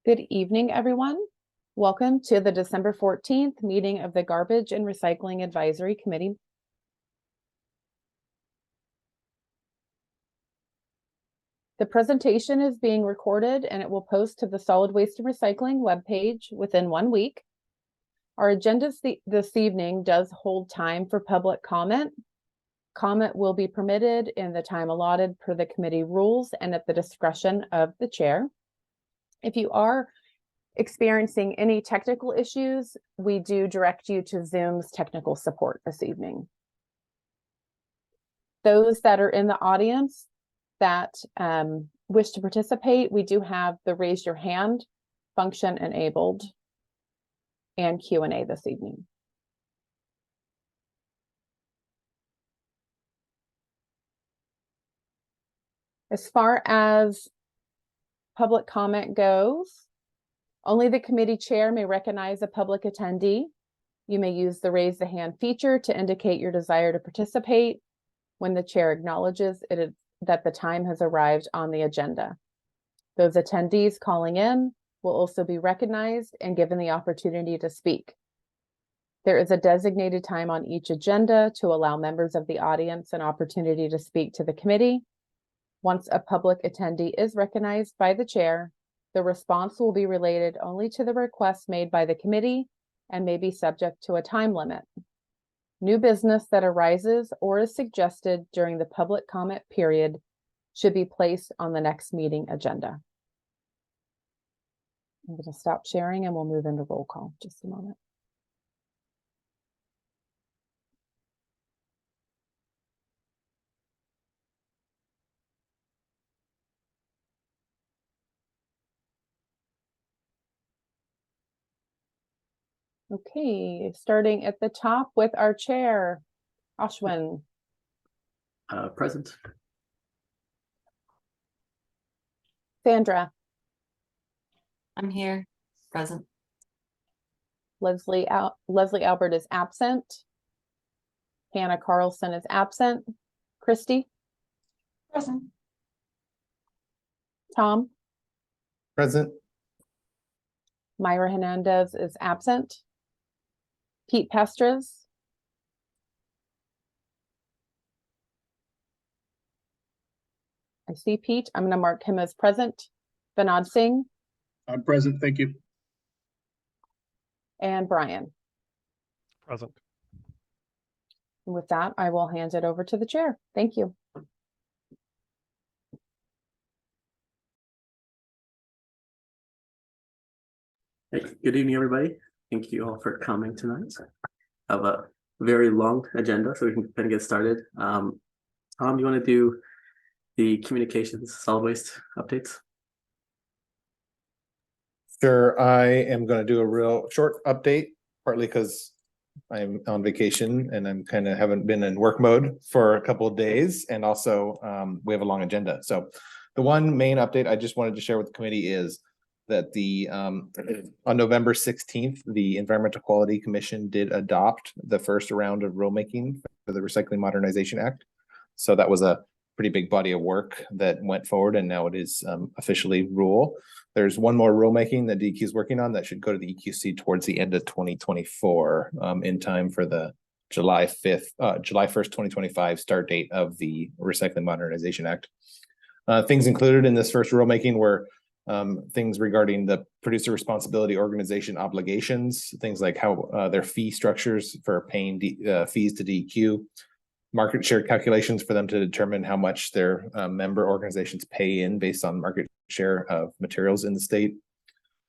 Good evening, everyone. Welcome to the December 14th meeting of the Garbage and Recycling Advisory Committee. The presentation is being recorded and it will post to the Solid Waste and Recycling webpage within 1 week. Our agenda this evening does hold time for public comment. Comment will be permitted in the time allotted per the committee rules and at the discretion of the chair. If you are experiencing any technical issues, we do direct you to Zoom's technical support this evening. Those that are in the audience that wish to participate, we do have the raise your hand function enabled and Q&A this evening. As far as public comment goes, only the committee chair may recognize a public attendee. You may use the raise the hand feature to indicate your desire to participate when the chair acknowledges that the time has arrived on the agenda. Those attendees calling in will also be recognized and given the opportunity to speak. There is a designated time on each agenda to allow members of the audience an opportunity to speak to the committee. Once a public attendee is recognized by the chair, the response will be related only to the request made by the committee and may be subject to a time limit. New business that arises or is suggested during the public comment period should be placed on the next meeting agenda. I'm going to stop sharing and we'll move into roll call. Just a moment. Okay, starting at the top with our chair, Ashwin. Present. Sandra. I'm here, present. Leslie Albert is absent. Hannah Carlson is absent. Christy. Present. Tom. Present. Myra Hernandez is absent. Pete Pestres. I see Pete. I'm going to mark him as present. Vinod Singh. I'm present, thank you. And Brian. Present. And with that, I will hand it over to the chair. Thank you. Hey, good evening, everybody. Thank you all for coming tonight. I have a very long agenda, so we can kind of get started. Tom, do you want to do the communications solid waste updates? Sure, I am going to do a real short update, partly because I'm on vacation and I'm kind of haven't been in work mode for a couple of days, and also we have a long agenda. So the one main update I just wanted to share with the committee is that the on November 16th, the Environmental Quality Commission did adopt the first round of rulemaking for the Recycling Modernization Act. So that was a pretty big body of work that went forward, and now it is officially rule. There's one more rulemaking that DEQ is working on that should go to the EQC towards the end of 2024, in time for the July 1st, 2025 start date of the Recycling Modernization Act. Things included in this first rulemaking were things regarding the producer responsibility organization obligations, things like how their fee structures for paying fees to DEQ, market share calculations for them to determine how much their member organizations pay in based on market share of materials in the state,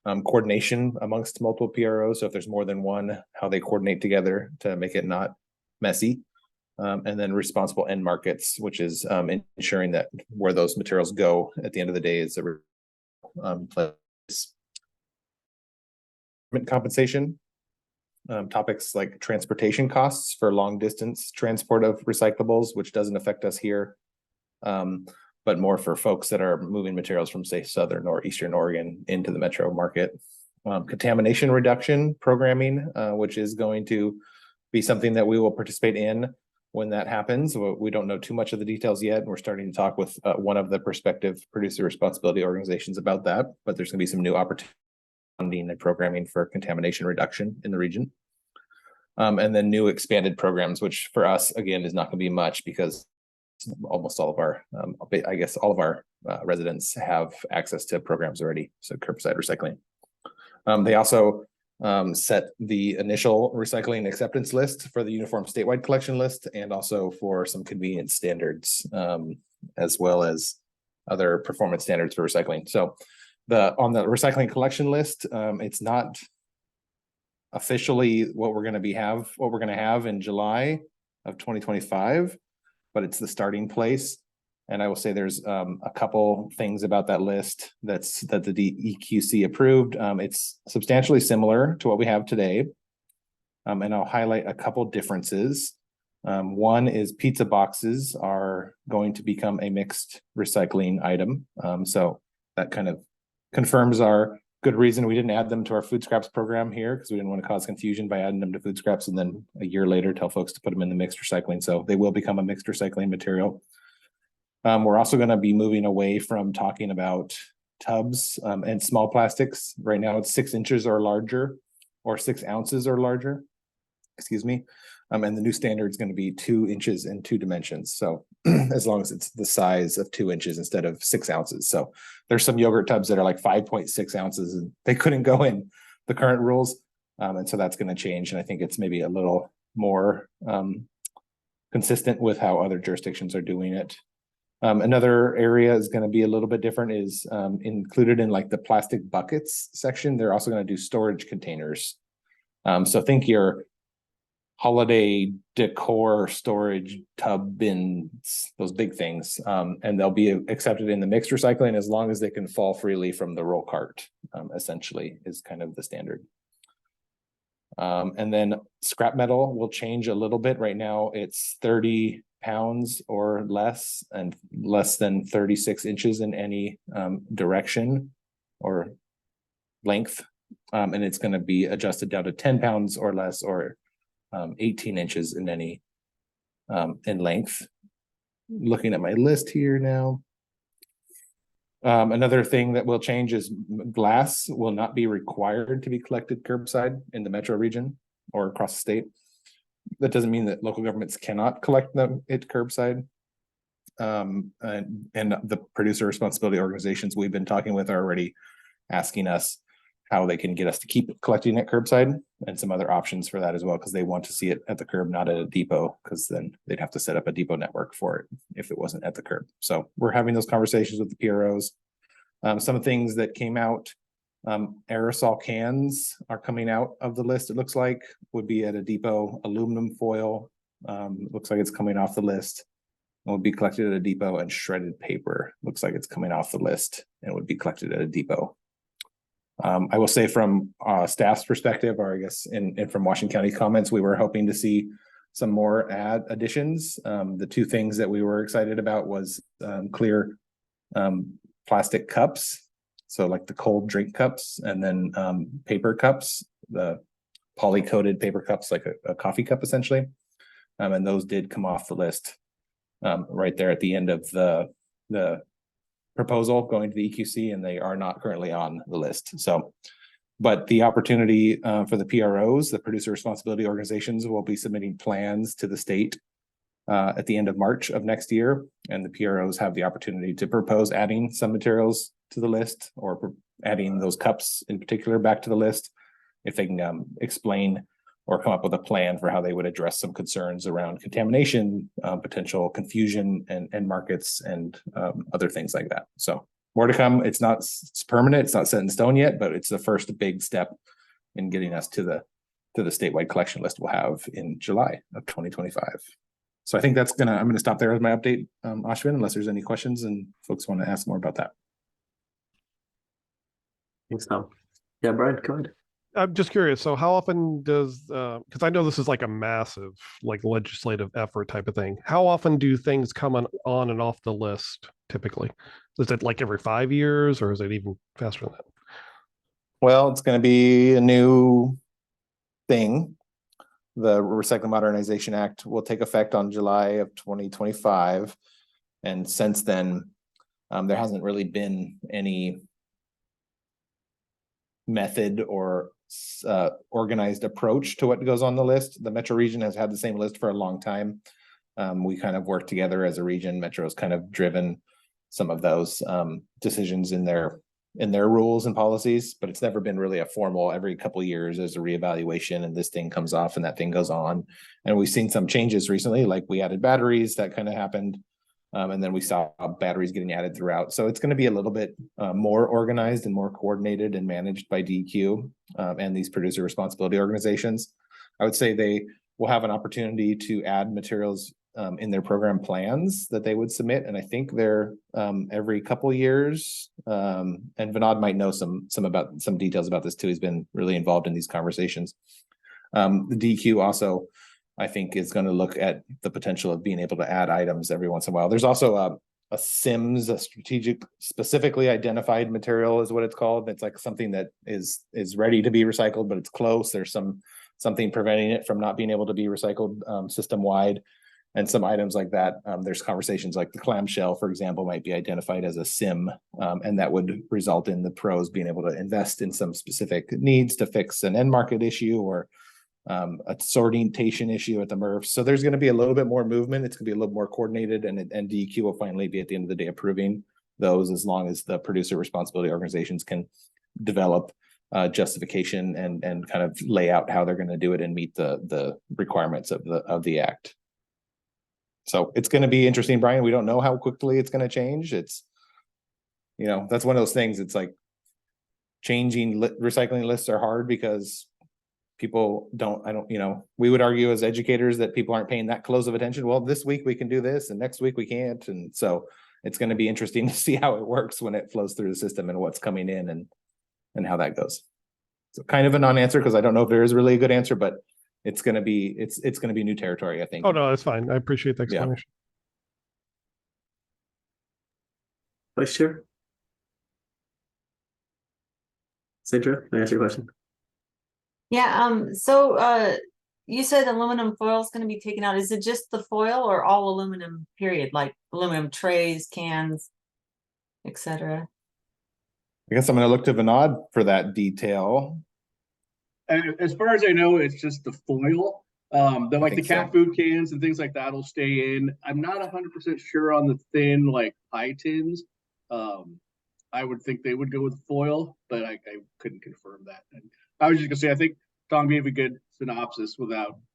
coordination amongst multiple PROs. So if there's more than one, how they coordinate together to make it not messy. And then responsible end markets, which is ensuring that where those materials go at the end of the day is a place. Compensation. Topics like transportation costs for long distance transport of recyclables, which doesn't affect us here, but more for folks that are moving materials from, say, Southern or Eastern Oregon into the metro market. Contamination reduction programming, which is going to be something that we will participate in when that happens. We don't know too much of the details yet, and we're starting to talk with one of the prospective producer responsibility organizations about that, but there's going to be some new opportunities funding and programming for contamination reduction in the region. And then new expanded programs, which for us, again, is not going to be much because almost all of our, I guess, all of our residents have access to programs already. So curbside recycling. They also set the initial recycling acceptance list for the uniform statewide collection list and also for some convenience standards, as well as other performance standards for recycling. So on the recycling collection list, it's not officially what we're going to have in July of 2025, but it's the starting place. And I will say there's a couple things about that list that the EQC approved. It's substantially similar to what we have today. And I'll highlight a couple differences. One is pizza boxes are going to become a mixed recycling item. So that kind of confirms our good reason we didn't add them to our food scraps program here because we didn't want to cause confusion by adding them to food scraps and then a year later tell folks to put them in the mixed recycling. So they will become a mixed recycling material. We're also going to be moving away from talking about tubs and small plastics. Right now it's 6 inches or larger or 6 ounces or larger, excuse me. And the new standard is going to be 2 inches in 2 dimensions. So as long as it's the size of 2 inches instead of 6 ounces. So there's some yogurt tubs that are like 5.6 ounces and they couldn't go in the current rules. And so that's going to change. And I think it's maybe a little more consistent with how other jurisdictions are doing it. Another area is going to be a little bit different is included in like the plastic buckets section. They're also going to do storage containers. So think your holiday decor storage tub bins, those big things, and they'll be accepted in the mixed recycling as long as they can fall freely from the roll cart, essentially is kind of the standard. And then scrap metal will change a little bit. Right now it's 30 pounds or less and less than 36 inches in any direction or length. And it's going to be adjusted down to 10 pounds or less or 18 inches in any in length. Looking at my list here now. Another thing that will change is glass will not be required to be collected curbside in the metro region or across the state. That doesn't mean that local governments cannot collect them at curbside. And the producer responsibility organizations we've been talking with are already asking us how they can get us to keep collecting at curbside and some other options for that as well, because they want to see it at the curb, not at a depot, because then they'd have to set up a depot network for it if it wasn't at the curb. So we're having those conversations with the PROs. Some things that came out, aerosol cans are coming out of the list. It looks like would be at a depot. Aluminum foil looks like it's coming off the list and would be collected at a depot, and shredded paper looks like it's coming off the list and would be collected at a depot. I will say from staff's perspective, or I guess in from Washington County comments, we were hoping to see some more additions. The two things that we were excited about was clear plastic cups, so like the cold drink cups, and then paper cups, the poly-coated paper cups, like a coffee cup essentially. And those did come off the list right there at the end of the proposal going to the EQC, and they are not currently on the list. So, but the opportunity for the PROs, the producer responsibility organizations, will be submitting plans to the state at the end of March of next year. And the PROs have the opportunity to propose adding some materials to the list or adding those cups in particular back to the list if they can explain or come up with a plan for how they would address some concerns around contamination, potential confusion and markets and other things like that. So more to come. It's permanent. It's not set in stone yet, but it's the first big step in getting us to the statewide collection list we'll have in July of 2025. So I think I'm going to stop there with my update, Ashwin, unless there's any questions and folks want to ask more about that. Thanks, Tom. Yeah, Brian, go ahead. I'm just curious. So how often does, because I know this is like a massive, like legislative effort type of thing. How often do things come on and off the list typically? Is it like every 5 years or is it even faster than that? Well, it's going to be a new thing. The Recycling Modernization Act will take effect on July of 2025. And since then, there hasn't really been any method or organized approach to what goes on the list. The Metro region has had the same list for a long time. We kind of work together as a region. Metro's kind of driven some of those decisions in their rules and policies, but it's never been really a formal. Every couple of years there's a reevaluation and this thing comes off and that thing goes on. And we've seen some changes recently, like we added batteries, that kind of happened. And then we saw batteries getting added throughout. So it's going to be a little bit more organized and more coordinated and managed by DEQ and these producer responsibility organizations. I would say they will have an opportunity to add materials in their program plans that they would submit. And I think they're every couple of years. And Vinod might know some details about this too. He's been really involved in these conversations. The DEQ also, I think, is going to look at the potential of being able to add items every once in a while. There's also a SIMS, a strategic specifically identified material is what it's called. It's like something that is ready to be recycled, but it's close. There's something preventing it from not being able to be recycled system wide. And some items like that, there's conversations like the clamshell, for example, might be identified as a SIM, and that would result in the pros being able to invest in some specific needs to fix an end market issue or a sortation issue at the MRFs. So there's going to be a little bit more movement. It's going to be a little more coordinated, and DEQ will finally be at the end of the day approving those, as long as the producer responsibility organizations can develop justification and kind of lay out how they're going to do it and meet the requirements of the act. So it's going to be interesting, Brian. We don't know how quickly it's going to change. It's, that's one of those things. It's like changing recycling lists are hard because people we would argue as educators that people aren't paying that close of attention. Well, this week we can do this and next week we can't. And so it's going to be interesting to see how it works when it flows through the system and what's coming in and how that goes. So kind of a non-answer because I don't know if there is really a good answer, but it's going to be new territory, I think. Oh, no, that's fine. I appreciate the explanation. Vice Chair? Sandra, can I ask your question? Yeah, so you said aluminum foil is going to be taken out. Is it just the foil or all aluminum, period? Like aluminum trays, cans, etc.? I guess I'm going to look to Vinod for that detail. As far as I know, it's just the foil. The cat food cans and things like that will stay in. I'm not 100% sure on the thin, like pie tins. I would think they would go with foil, but I couldn't confirm that. And I was just gonna say, I think Tom gave a good synopsis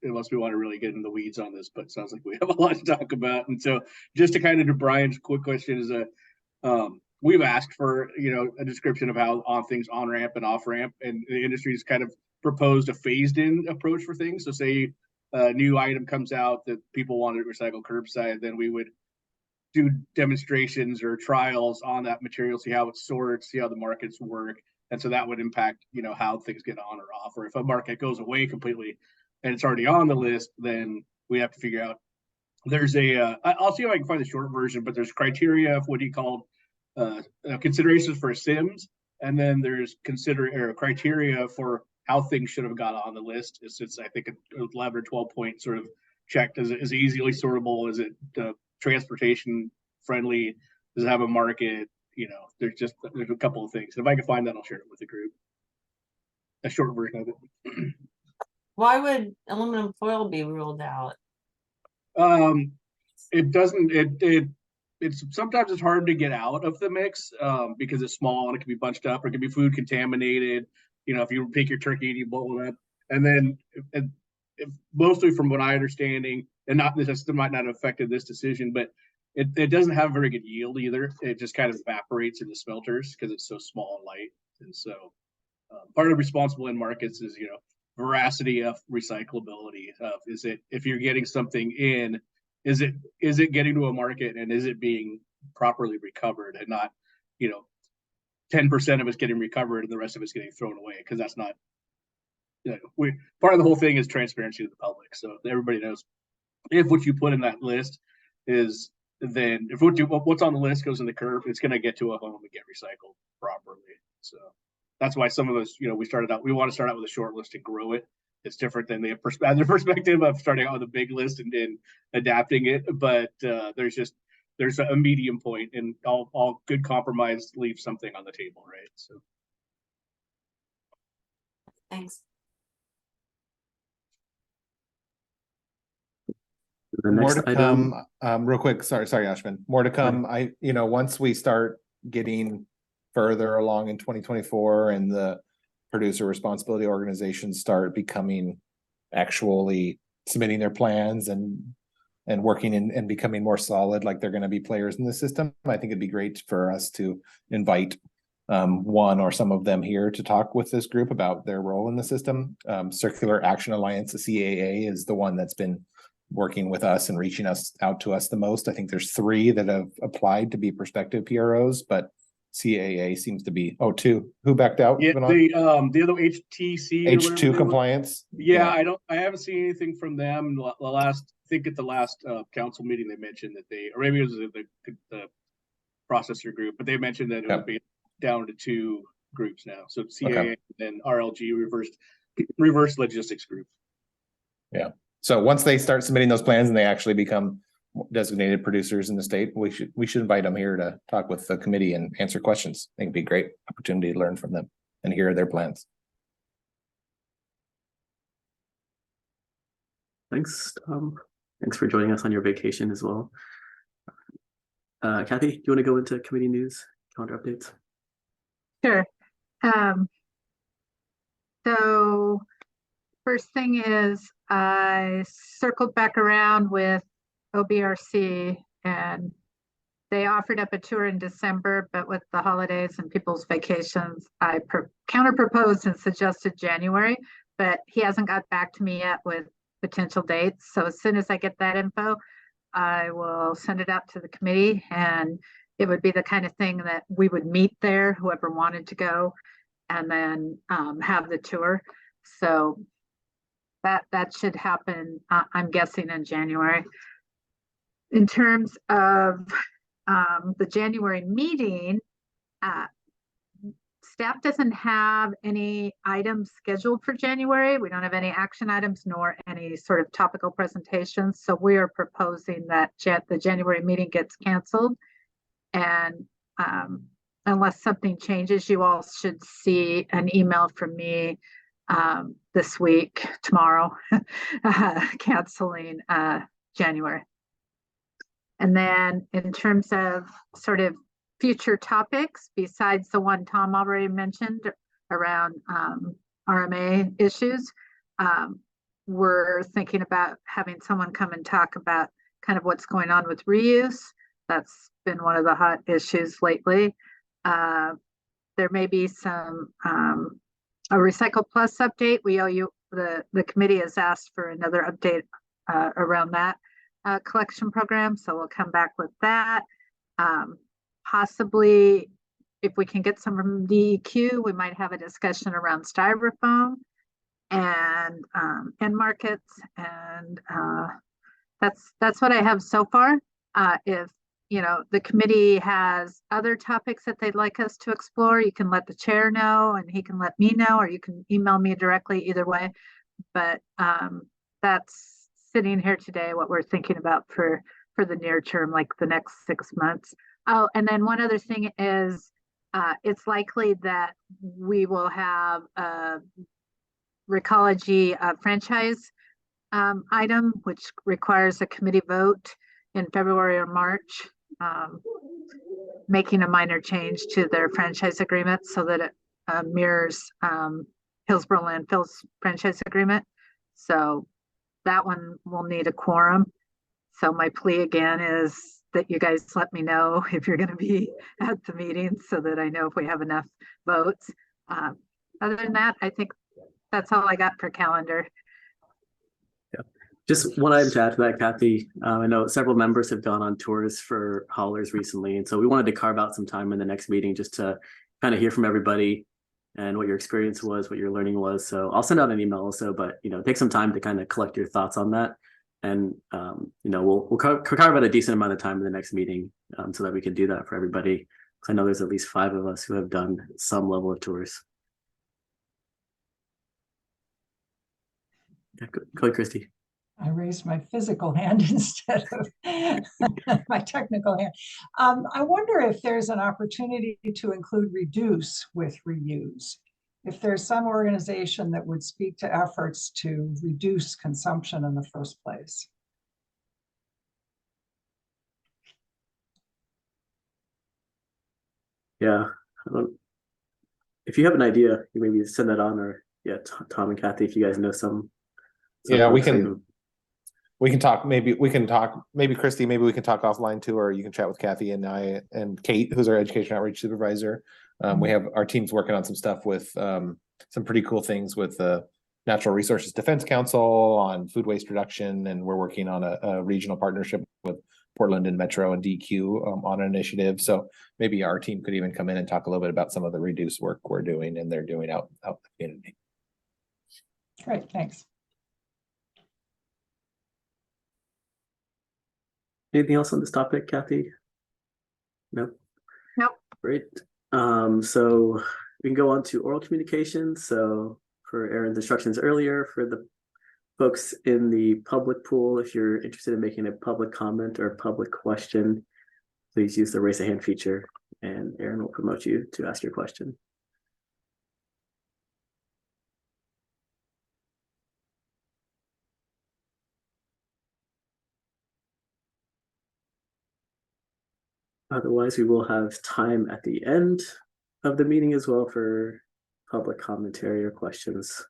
unless we want to really get in the weeds on this, but it sounds like we have a lot to talk about. And so just to kind of to Brian's quick question is we've asked for, a description of how things on ramp and off ramp, and the industry's kind of proposed a phased in approach for things. So say a new item comes out that people want to recycle curbside, then we would do demonstrations or trials on that material, see how it sorts, see how the markets work. And so that would impact, how things get on or off. Or if a market goes away completely and it's already on the list, then we have to figure out. There's I'll see if I can find the short version, but there's criteria of what he called considerations for SIMs. And then there's criteria for how things should have got on the list. It's I think 11 or 12 point sort of checked. Is it easily sortable? Is it transportation friendly? Does it have a market? There's a couple of things. If I can find that, I'll share it with the group. A short version of it. Why would aluminum foil be ruled out? It doesn't. It's sometimes it's hard to get out of the mix because it's small and it can be bunched up, or it can be food contaminated. If you pick your turkey and you boil it up, and then if mostly from what I understanding, and this might not have affected this decision, but it doesn't have very good yield either. It just kind of evaporates in the smelters because it's so small and light. And so part of responsible end markets is veracity of recyclability. Is it, if you're getting something in, is it getting to a market, and is it being properly recovered, and not 10% of it's getting recovered and the rest of it's getting thrown away, because that's not part of the whole thing is transparency to the public, so everybody knows if what you put in that list is, then if what's on the list goes in the curb, it's going to get to a home and get recycled properly. So that's why some of us, we want to start out with a short list and grow it. It's different than the perspective of starting out with a big list and then adapting it. But there's a medium point, and all good compromise leaves something on the table, right? So Thanks. The More next to item, come, real quick, sorry, Ashwin, more to come. Once we start getting further along in 2024 and the producer responsibility organizations start becoming actually submitting their plans and working and becoming more solid, like they're going to be players in the system, I think it'd be great for us to invite one or some of them here to talk with this group about their role in the system. Circular Action Alliance, the CAA, is the one that's been working with us and reaching us out to us the most. I think there's 3 that have applied to be prospective PROs, but CAA seems to be, two. Who backed out? Yeah, Vinod? the other HTC. or whatever H2 they were. compliance. Yeah, I haven't seen anything from them. The last, I think at the last council meeting, they mentioned that or maybe it was the processor group, but they mentioned that it would be down to 2 groups now. So CAA and RLG, reverse logistics group. Yeah. So once they start submitting those plans and they actually become designated producers in the state, we should invite them here to talk with the committee and answer questions. I think it'd be a great opportunity to learn from them and hear their plans. thanks, Tom. Thanks for joining us on your vacation as well. Kathy, do you want to go into committee news, calendar updates? Sure. So first thing is I circled back around with OBRC and they offered up a tour in December, but with the holidays and people's vacations, I counter proposed and suggested January, but he hasn't got back to me yet with potential dates. So as soon as I get that info, I will send it out to the committee, and it would be the kind of thing that we would meet there, whoever wanted to go, and then have the tour. So that should happen, I'm guessing, in January. In terms of the January meeting, staff doesn't have any items scheduled for January. We don't have any action items nor any sort of topical presentations. So we are proposing that the January meeting gets canceled. And unless something changes, you all should see an email from me this week, tomorrow, canceling January. And then in terms of sort of future topics, besides the one Tom already mentioned around RMA issues, we're thinking about having someone come and talk about kind of what's going on with reuse. That's been one of the hot issues lately. There may be some a Recycle Plus update. We owe you, the committee has asked for another update around that collection program, so we'll come back with that. Possibly, if we can get some from DEQ, we might have a discussion around styrofoam and end markets, and that's what I have so far. If the committee has other topics that they'd like us to explore, you can let the chair know, and he can let me know, or you can email me directly, either way. But that's sitting here today what we're thinking about for the near term, like the next 6 months. Oh, and then one other thing is it's likely that we will have a Recology franchise item, which requires a committee vote in February or March, making a minor change to their franchise agreement so that it mirrors Hillsborough Landfill's franchise agreement. So that one will need a quorum. So my plea again is that you guys let me know if you're going to be at the meeting so that I know if we have enough votes. Other than that, I think that's all I got for calendar. Yeah, just one item to add to that, Kathy. I know several members have gone on tours for haulers recently, and so we wanted to carve out some time in the next meeting just to kind of hear from everybody and what your experience was, what your learning was. So I'll send out an email also, but take some time to kind of collect your thoughts on that. And we'll carve out a decent amount of time in the next meeting so that we can do that for everybody. Because I know there's at least 5 of us who have done some level of tours. Yeah, go ahead, Christy. I raised my physical hand instead of my technical hand. I wonder if there's an opportunity to include reduce with reuse. if there's some organization that would speak to efforts to reduce consumption in the first place. Yeah, I don't, if you have an idea, you maybe send that on, or yeah, Tom and Kathy, if you guys know some Yeah, we folks can- who- We can talk, maybe Christy, maybe we can talk offline too, or you can chat with Kathy and I and Kate, who's our education outreach supervisor. We have our teams working on some stuff with some pretty cool things with the Natural Resources Defense Council on food waste reduction, and we're working on a regional partnership with Portland and Metro and DQ on an initiative. So maybe our team could even come in and talk a little bit about some of the reduce work we're doing and they're doing out in the community. Great, thanks. Anything else on this topic, Kathy? Nope. Nope. Great. So we can go on to oral communication. So for Aaron's instructions earlier, for the folks in the public pool, if you're interested in making a public comment or public question, please use the raise a hand feature and Aaron will promote you to ask your question. Otherwise, we will have time at the end of the meeting as well for public commentary or questions.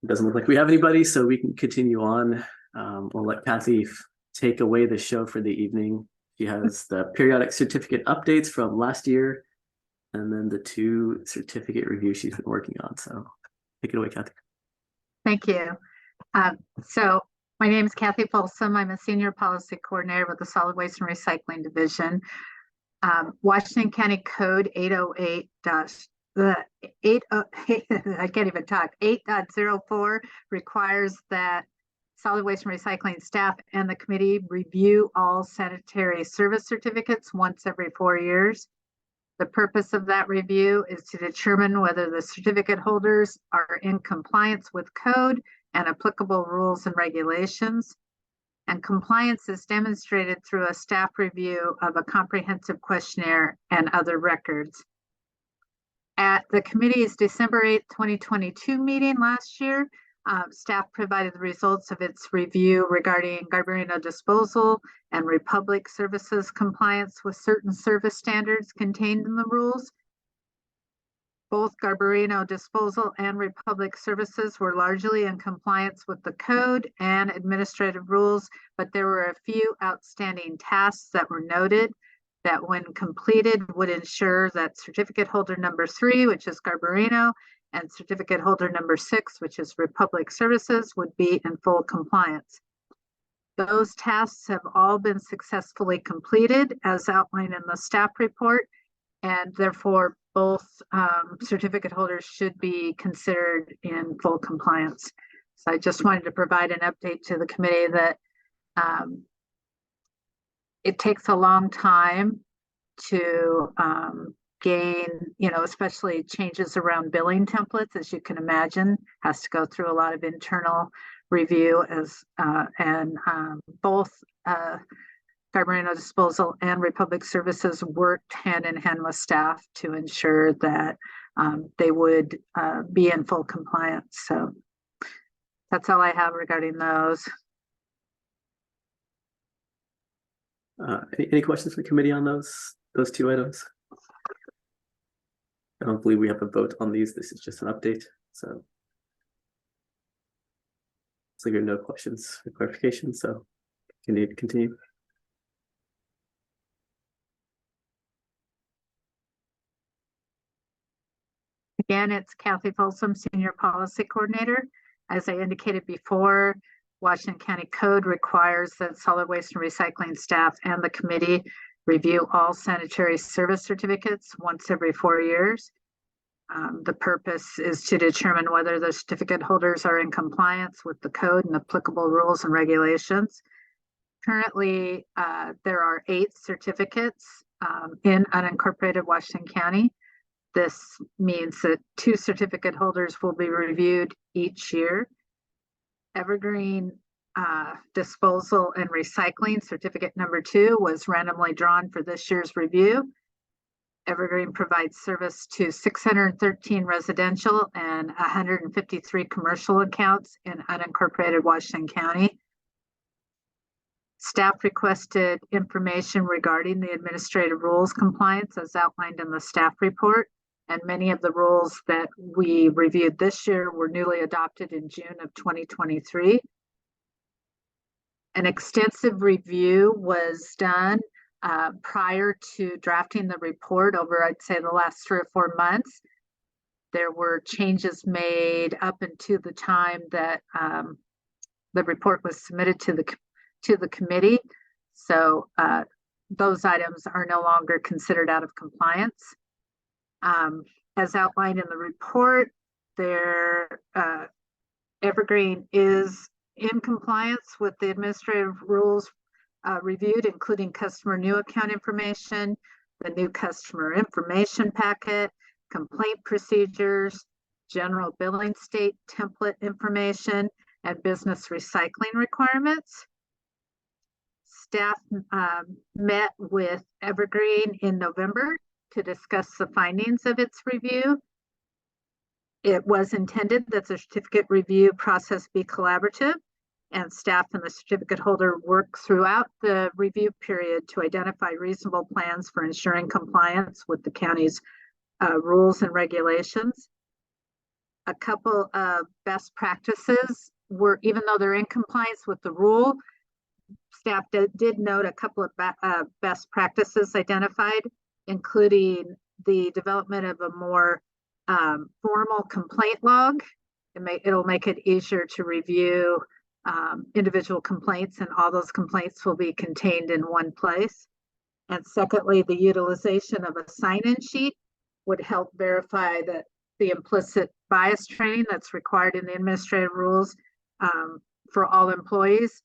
It doesn't look like we have anybody, so we can continue on. We'll let Kathy take away the show for the evening. She has the periodic certificate updates from last year, and then the 2 certificate reviews she's been working on. So take it away, Kathy. Thank you. So my name is Kathy Folsom. I'm a senior policy coordinator with the Solid Waste and Recycling Division. Washington County Code 808 I can't even talk. 8.04 requires that solid waste and recycling staff and the committee review all sanitary service certificates once every 4 years. The purpose of that review is to determine whether the certificate holders are in compliance with code and applicable rules and regulations. And compliance is demonstrated through a staff review of a comprehensive questionnaire and other records. At the committee's December 8th, 2022 meeting last year, staff provided the results of its review regarding Garbarino Disposal and Republic Services compliance with certain service standards contained in the rules. Both Garbarino Disposal and Republic Services were largely in compliance with the code and administrative rules, but there were a few outstanding tasks that were noted that when completed would ensure that certificate holder number 3, which is Garbarino, and certificate holder number 6, which is Republic Services, would be in full compliance. Those tasks have all been successfully completed as outlined in the staff report, and therefore both certificate holders should be considered in full compliance. So I just wanted to provide an update to the committee that it takes a long time to gain, especially changes around billing templates, as you can imagine, has to go through a lot of internal review and both Garbarino Disposal and Republic Services worked hand in hand with staff to ensure that they would be in full compliance. So that's all I have regarding those. Any questions from the committee on those 2 items? I don't believe we have a vote on these. This is just an update. So there are no questions or clarification. So can you continue? Again, it's Kathy Folsom, Senior Policy Coordinator. As I indicated before, Washington County Code requires that solid waste and recycling staff and the committee review all sanitary service certificates once every 4 years. The purpose is to determine whether the certificate holders are in compliance with the code and applicable rules and regulations. Currently, there are 8 certificates in unincorporated Washington County. This means that 2 certificate holders will be reviewed each year. Evergreen Disposal and Recycling certificate number 2 was randomly drawn for this year's review. Evergreen provides service to 613 residential and 153 commercial accounts in unincorporated Washington County. Staff requested information regarding the administrative rules compliance as outlined in the staff report. And many of the rules that we reviewed this year were newly adopted in June of 2023. An extensive review was done prior to drafting the report over, I'd say, the last 3 or 4 months. There were changes made up until the time that the report was submitted to the committee. So those items are no longer considered out of compliance. As outlined in the report, Evergreen is in compliance with the administrative rules reviewed, including customer new account information, the new customer information packet, complaint procedures, general billing state template information, and business recycling requirements. Staff met with Evergreen in November to discuss the findings of its review. It was intended that the certificate review process be collaborative, and staff and the certificate holder work throughout the review period to identify reasonable plans for ensuring compliance with the county's rules and regulations. A couple of best practices were, even though they're in compliance with the rule, staff did note a couple of best practices identified, including the development of a more formal complaint log. It'll make it easier to review individual complaints, and all those complaints will be contained in one place. And secondly, the utilization of a sign-in sheet would help verify that the implicit bias training that's required in the administrative rules for all employees,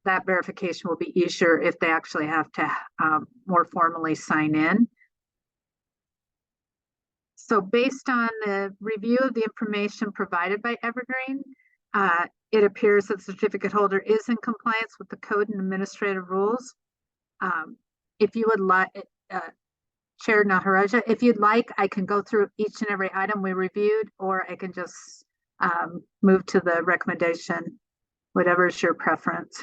that verification will be easier if they actually have to more formally sign in. So based on the review of the information provided by Evergreen, it appears that the certificate holder is in compliance with the code and administrative rules. If you would like, Chair Naharaja, if you'd like, I can go through each and every item we reviewed, or I can just move to the recommendation, whatever is your preference.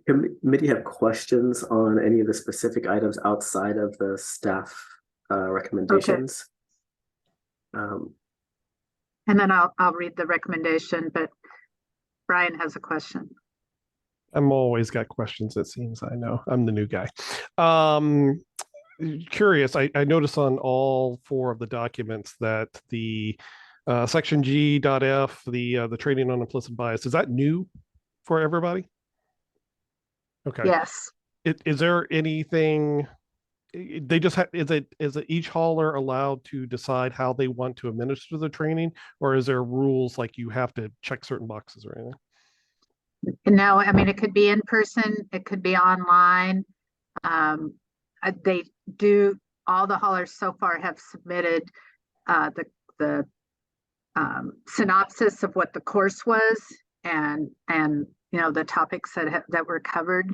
Committee have questions on any of the specific items outside of the staff recommendations? Okay. And then I'll read the recommendation, but Brian has a question. I'm always got questions, it seems. I know I'm the new guy. Curious, I noticed on all 4 of the documents that the section G.F, the training on implicit bias, is that new for everybody? Okay. Yes. Is there anything they just have, is it each hauler allowed to decide how they want to administer the training, or is there rules like you have to check certain boxes or anything? No, I mean, it could be in person, it could be online. They do, all the haulers so far have submitted the synopsis of what the course was, and you know, the topics that were covered.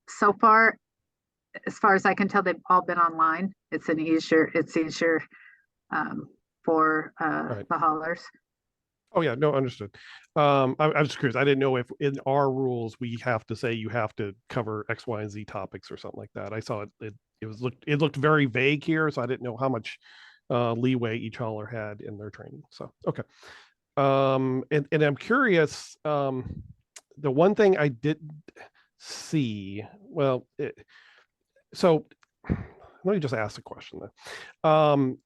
So far, as far as I can tell, they've all been online. It's easier for Right. the haulers. Oh yeah, no, understood. I was just curious. I didn't know if in our rules we have to say you have to cover X, Y, and Z topics or something like that. I saw it looked very vague here, so I didn't know how much leeway each hauler had in their training. So okay. And I'm curious, the one thing I didn't see, well, so let me just ask a question then.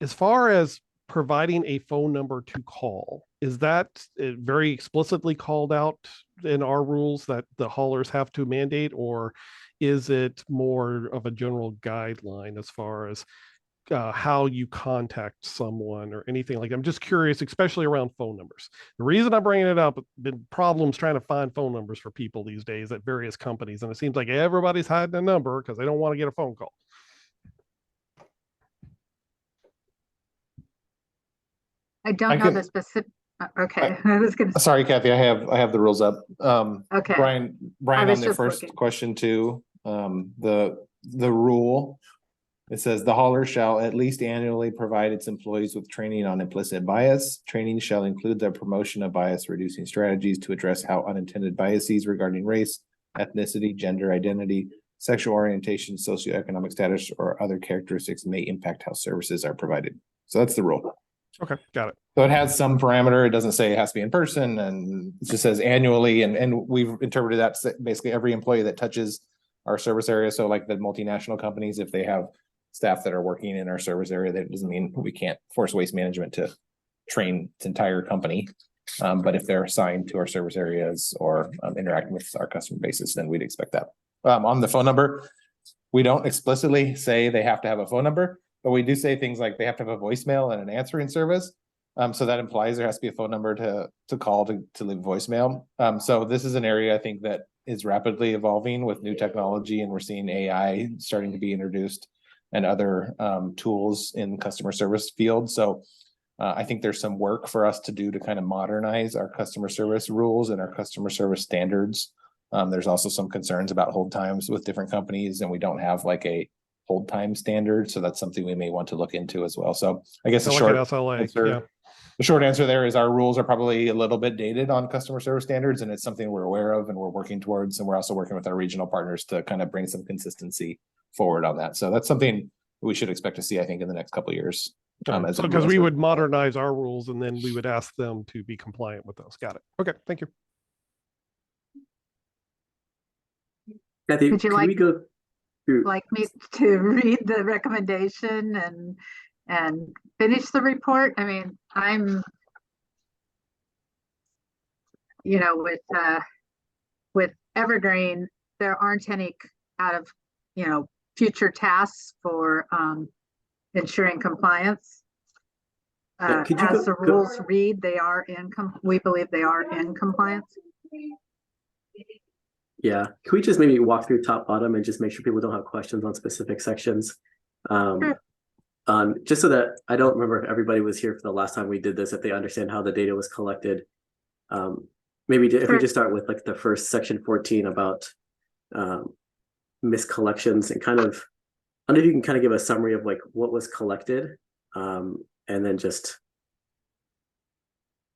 As far as providing a phone number to call, is that very explicitly called out in our rules that the haulers have to mandate, or is it more of a general guideline as far as how you contact someone or anything like that? I'm just curious, especially around phone numbers. The reason I'm bringing it up, been problems trying to find phone numbers for people these days at various companies, and it seems like everybody's hiding a number because they don't want to get a phone call. I don't I know can- the specific, okay, I was gonna, Sorry, Kathy, I have the rules up. okay. Brian, I on was the just first looking. question too, The rule. It says the hauler shall at least annually provide its employees with training on implicit bias. Training shall include the promotion of bias reducing strategies to address how unintended biases regarding race, ethnicity, gender identity, sexual orientation, socioeconomic status, or other characteristics may impact how services are provided. So that's the rule. Okay, got it. So it has some parameter. It doesn't say it has to be in person, and it just says annually. And we've interpreted that basically every employee that touches our service area. So like the multinational companies, if they have staff that are working in our service area, that doesn't mean we can't force Waste Management to train its entire company. But if they're assigned to our service areas or interacting with our customer bases, then we'd expect that. On the phone number, we don't explicitly say they have to have a phone number, but we do say things like they have to have a voicemail and an answering service. So that implies there has to be a phone number to call to leave voicemail. So this is an area I think that is rapidly evolving with new technology, and we're seeing AI starting to be introduced and other tools in customer service field. So I think there's some work for us to do to kind of modernize our customer service rules and our customer service standards. There's also some concerns about hold times with different companies, and we don't have like a hold time standard. So that's something we may want to look into as well. So I guess I like an SLA, yeah. The short answer there is our rules are probably a little bit dated on customer service standards, and it's something we're aware of and we're working towards. And we're also working with our regional partners to kind of bring some consistency forward on that. So that's something we should expect to see, I think, in the next couple of years. Because we would modernize our rules and then we would ask them to be compliant with those. Got it. Okay, thank you. Kathy, Would you can like- we go through? Like me to read the recommendation and finish the report? I mean, I'm, you know, with Evergreen, there aren't any out of, you know, future tasks for ensuring compliance. Yeah, could you As the go- rules read, they are we believe they are in compliance. Yeah, can we just maybe walk through top bottom and just make sure people don't have questions on specific sections? Sure. Just so that I don't remember if everybody was here for the last time we did this, if they understand how the data was collected. Maybe if we Sure. just start with like the first section 14 about miscollections and kind of, I don't know if you can kind of give a summary of like what was collected, and then just,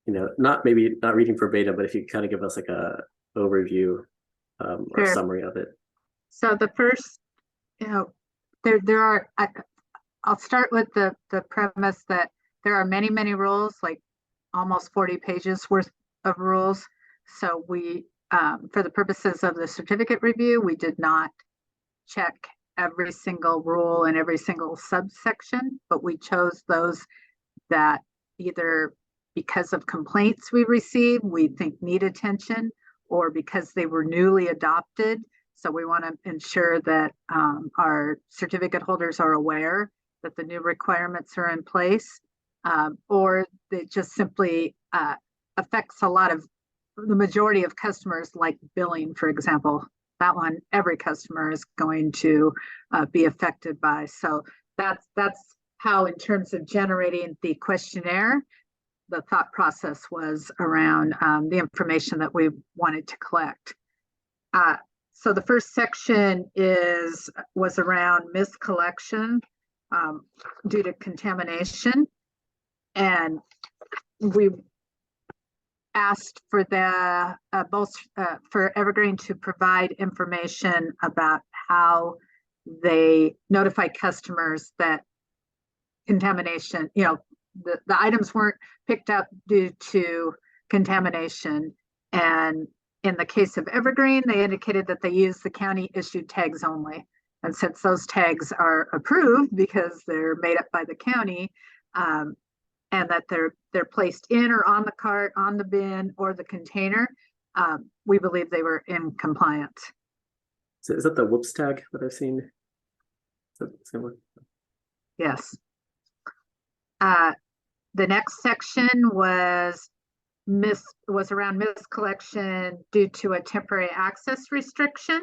you know, not reading verbatim, but if you kind of give us like a overview or Sure. summary of it. So the first, you know, there are, I'll start with the premise that there are many, many rules, like almost 40 pages worth of rules. So we, for the purposes of the certificate review, we did not check every single rule and every single subsection, but we chose those that either because of complaints we received, we think need attention, or because they were newly adopted. So we want to ensure that our certificate holders are aware that the new requirements are in place, or it just simply affects the majority of customers, like billing, for example. That one, every customer is going to be affected by. So that's how, in terms of generating the questionnaire, the thought process was around the information that we wanted to collect. So the first section was around miscollection due to contamination, and we asked for for Evergreen to provide information about how they notify customers that contamination, you know, the items weren't picked up due to contamination. And in the case of Evergreen, they indicated that they use the county issued tags only. And since those tags are approved because they're made up by the county, and that they're placed in or on the cart, on the bin, or the container, we believe they were in compliance. So is that the whoops tag that I've seen? Is that the same one? Yes. The next section was around miscollection due to a temporary access restriction.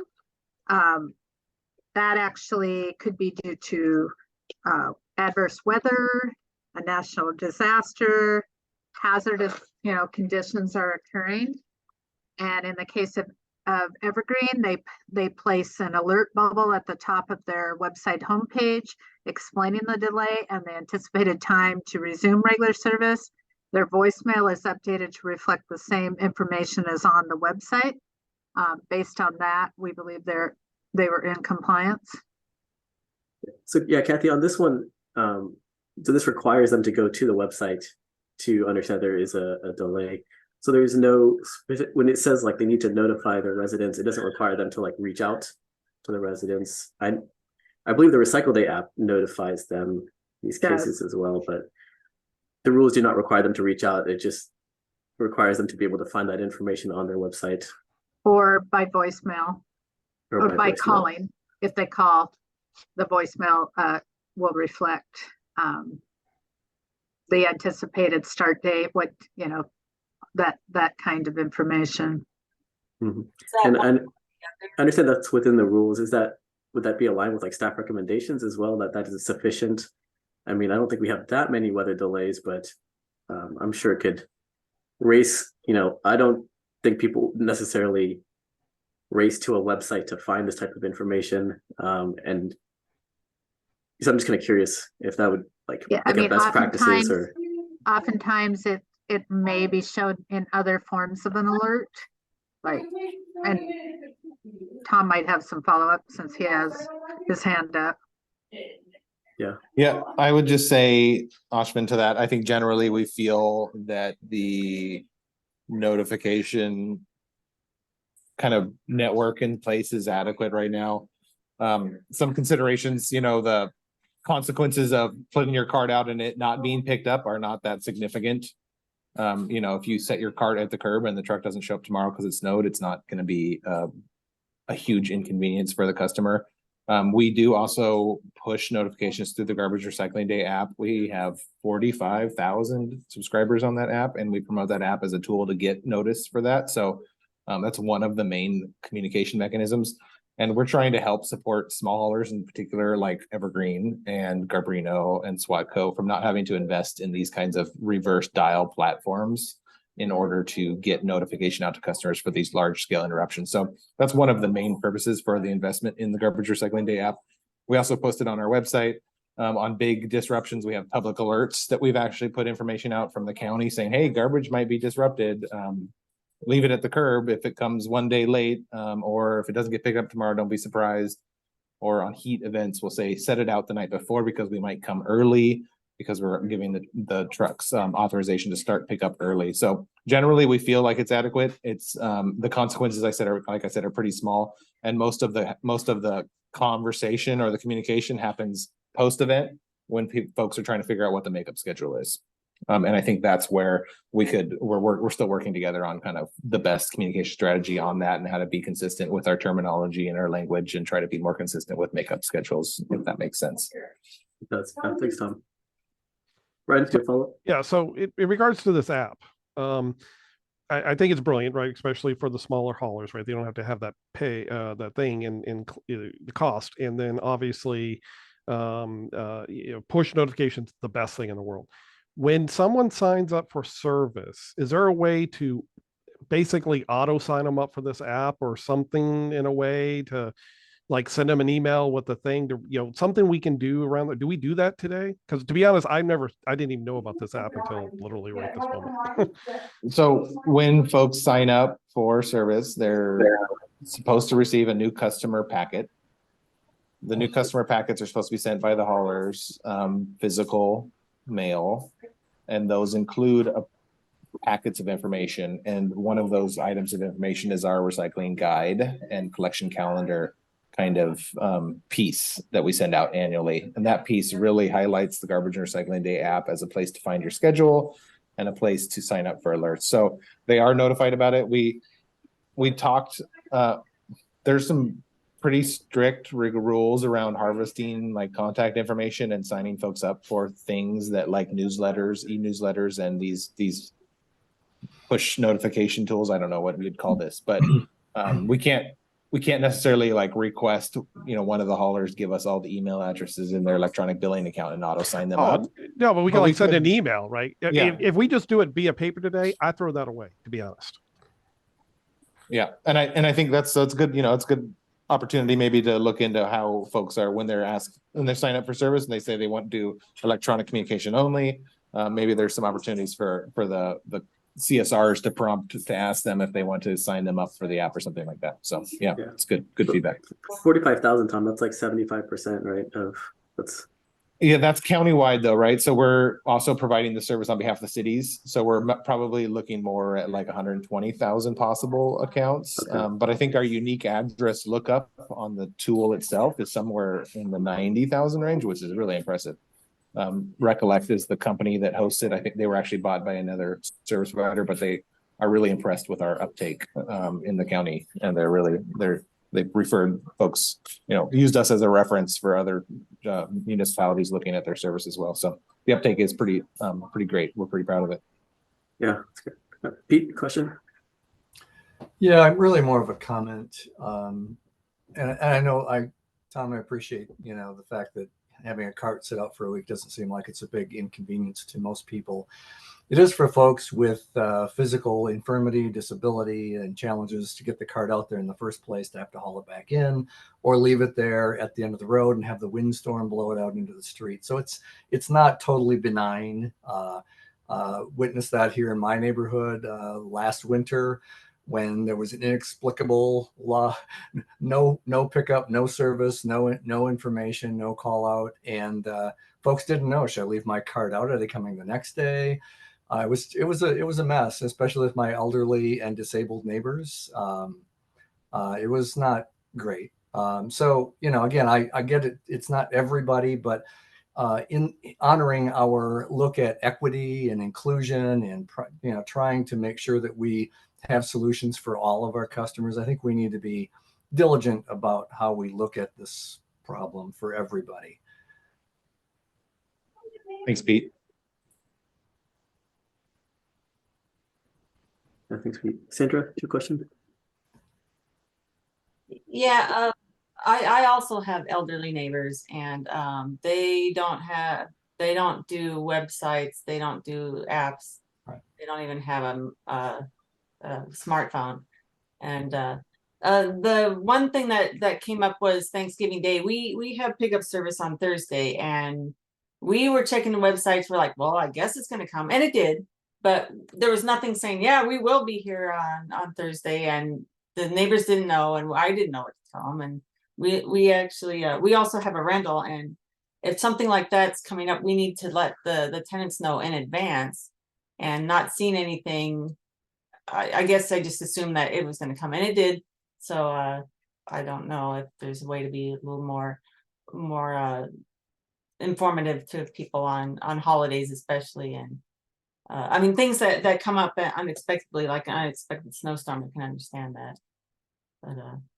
That actually could be due to adverse weather, a national disaster, hazardous, you know, conditions are occurring. And in the case of of Evergreen, they place an alert bubble at the top of their website homepage explaining the delay and the anticipated time to resume regular service. Their voicemail is updated to reflect the same information as on the website. Based on that, we believe they were in compliance. So yeah, Kathy, on this one, so this requires them to go to the website to understand there is a delay. So there's no, when it says like they need to notify their residents, it doesn't require them to like reach out to the residents. I believe the Recycle Day app notifies them these cases as well, but the rules do not require them to reach out. It just requires them to be able to find that information on their website. Or by voicemail, or by voicemail. calling. If they call, the voicemail will reflect the anticipated start date, what, you know, that kind of information. Mhm. Is that And one- I understand that's within the rules. Would that be aligned with like staff recommendations as well, that is sufficient? I mean, I don't think we have that many weather delays, but I'm sure it could race, you know, I don't think people necessarily race to a website to find this type of information. And so I'm just kind of curious if that would like, Yeah, I look at mean, best practices or. oftentimes it may be shown in other forms of an alert. Like, and Tom might have some follow-up since he has his hand up. Yeah, I would just say, Ashvin, to that, I think generally we feel that the notification kind of network in place is adequate right now. Some considerations, you know, the consequences of putting your cart out and it not being picked up are not that significant. You know, if you set your cart at the curb and the truck doesn't show up tomorrow because it snowed, it's not going to be a huge inconvenience for the customer. We do also push notifications through the Garbage Recycling Day app. We have 45,000 subscribers on that app, and we promote that app as a tool to get notice for that. So that's one of the main communication mechanisms. And we're trying to help support small haulers in particular, like Evergreen and Garbarino and SWATCO, from not having to invest in these kinds of reverse dial platforms in order to get notification out to customers for these large scale interruptions. So that's one of the main purposes for the investment in the Garbage Recycling Day app. We also posted on our website on big disruptions. We have public alerts that we've actually put information out from the county saying, hey, garbage might be disrupted. Leave it at the curb if it comes one day late, or if it doesn't get picked up tomorrow, don't be surprised. Or on heat events, we'll say set it out the night before because we might come early, because we're giving the trucks authorization to start pickup early. So generally we feel like it's adequate. It's the consequences are pretty small. And most of the conversation or the communication happens post-event when folks are trying to figure out what the makeup schedule is. And I think that's where we're still working together on kind of the best communication strategy on that and how to be consistent with our terminology and our language and try to be more consistent with makeup schedules, if that makes sense. It does. Thanks, Tom. Ryan, do you follow? Yeah, so in regards to this app, I think it's brilliant, right? Especially for the smaller haulers, right? They don't have to have that pay that thing in the cost, and then obviously, push notifications the best thing in the world. When someone signs up for service, is there a way to basically auto sign them up for this app or something in a way to like send them an email with the thing to, something we can do around that? Do we do that today? Because to be honest, I didn't even know about this app until literally right this moment. So when folks sign up for service, they're supposed to receive a new customer packet. The new customer packets are supposed to be sent by the haulers, physical mail, and those include packets of information. And one of those items of information is our recycling guide and collection calendar kind of piece that we send out annually. And that piece really highlights the Garbage and Recycling Day app as a place to find your schedule and a place to sign up for alerts. So they are notified about it. We talked, there's some pretty strict rules around harvesting like contact information and signing folks up for things that like newsletters, e-newsletters, and these push notification tools. I don't know what we'd call this, but we can't necessarily like request, one of the haulers give us all the email addresses in their electronic billing account and auto sign them up. No, but we can But we like send could- an email, right? Yeah. If we just do it via paper today, I throw that away, to be honest. Yeah, and I think that's good, it's a good opportunity maybe to look into how folks are when they're asked, when they sign up for service and they say they want to do electronic communication only. Maybe there's some opportunities for the CSRs to prompt to ask them if they want to sign them up for the app or something like that. So yeah, Yeah. it's good feedback. 45,000, Tom, that's like 75%, right? That's Yeah, that's countywide though, right? So we're also providing the service on behalf of the cities. So we're probably looking more at like 120,000 possible accounts. Okay. But I think our unique address lookup on the tool itself is somewhere in the 90,000 range, which is really impressive. Recollect is the company that hosts it. I think they were actually bought by another service provider, but they are really impressed with our uptake in the county, and they've referred folks, used us as a reference for other municipalities looking at their service as well. So the uptake is pretty great. We're pretty proud of it. Yeah, that's good. Pete, question? Yeah, I'm really more of a comment. And I know Tom, I appreciate, the fact that having a cart sit out for a week doesn't seem like it's a big inconvenience to most people. It is for folks with physical infirmity, disability, and challenges to get the cart out there in the first place, to have to haul it back in or leave it there at the end of the road and have the windstorm blow it out into the street. So it's not totally benign. Witnessed that here in my neighborhood last winter, when there was an inexplicable law, no pickup, no service, no information, no call out, and folks didn't know, should I leave my cart out? Are they coming the next day? It was a mess, especially with my elderly and disabled neighbors. It was not great. So again, I get it. It's not everybody, but in honoring our look at equity and inclusion, and trying to make sure that we have solutions for all of our customers, I think we need to be diligent about how we look at this problem for everybody. Thanks, Pete. Thanks, Pete. Sandra, your question? Yeah, I also have elderly neighbors, and they don't do websites, they don't do apps, Right. They don't even have a smartphone. And the one thing that came up was Thanksgiving Day. We have pickup service on Thursday, and we were checking the websites. We're like, well, I guess it's going to come, and it did, but there was nothing saying, yeah, we will be here on Thursday. And the neighbors didn't know, and I didn't know what to tell them. And we actually we also have a rental, and if something like that's coming up, we need to let the tenants know in advance. And not seeing anything, I guess I just assumed that it was going to come, and it did. So I don't know if there's a way to be a little more informative to people on holidays, especially. And I mean, things that come up unexpectedly, like an unexpected snowstorm, I can understand that.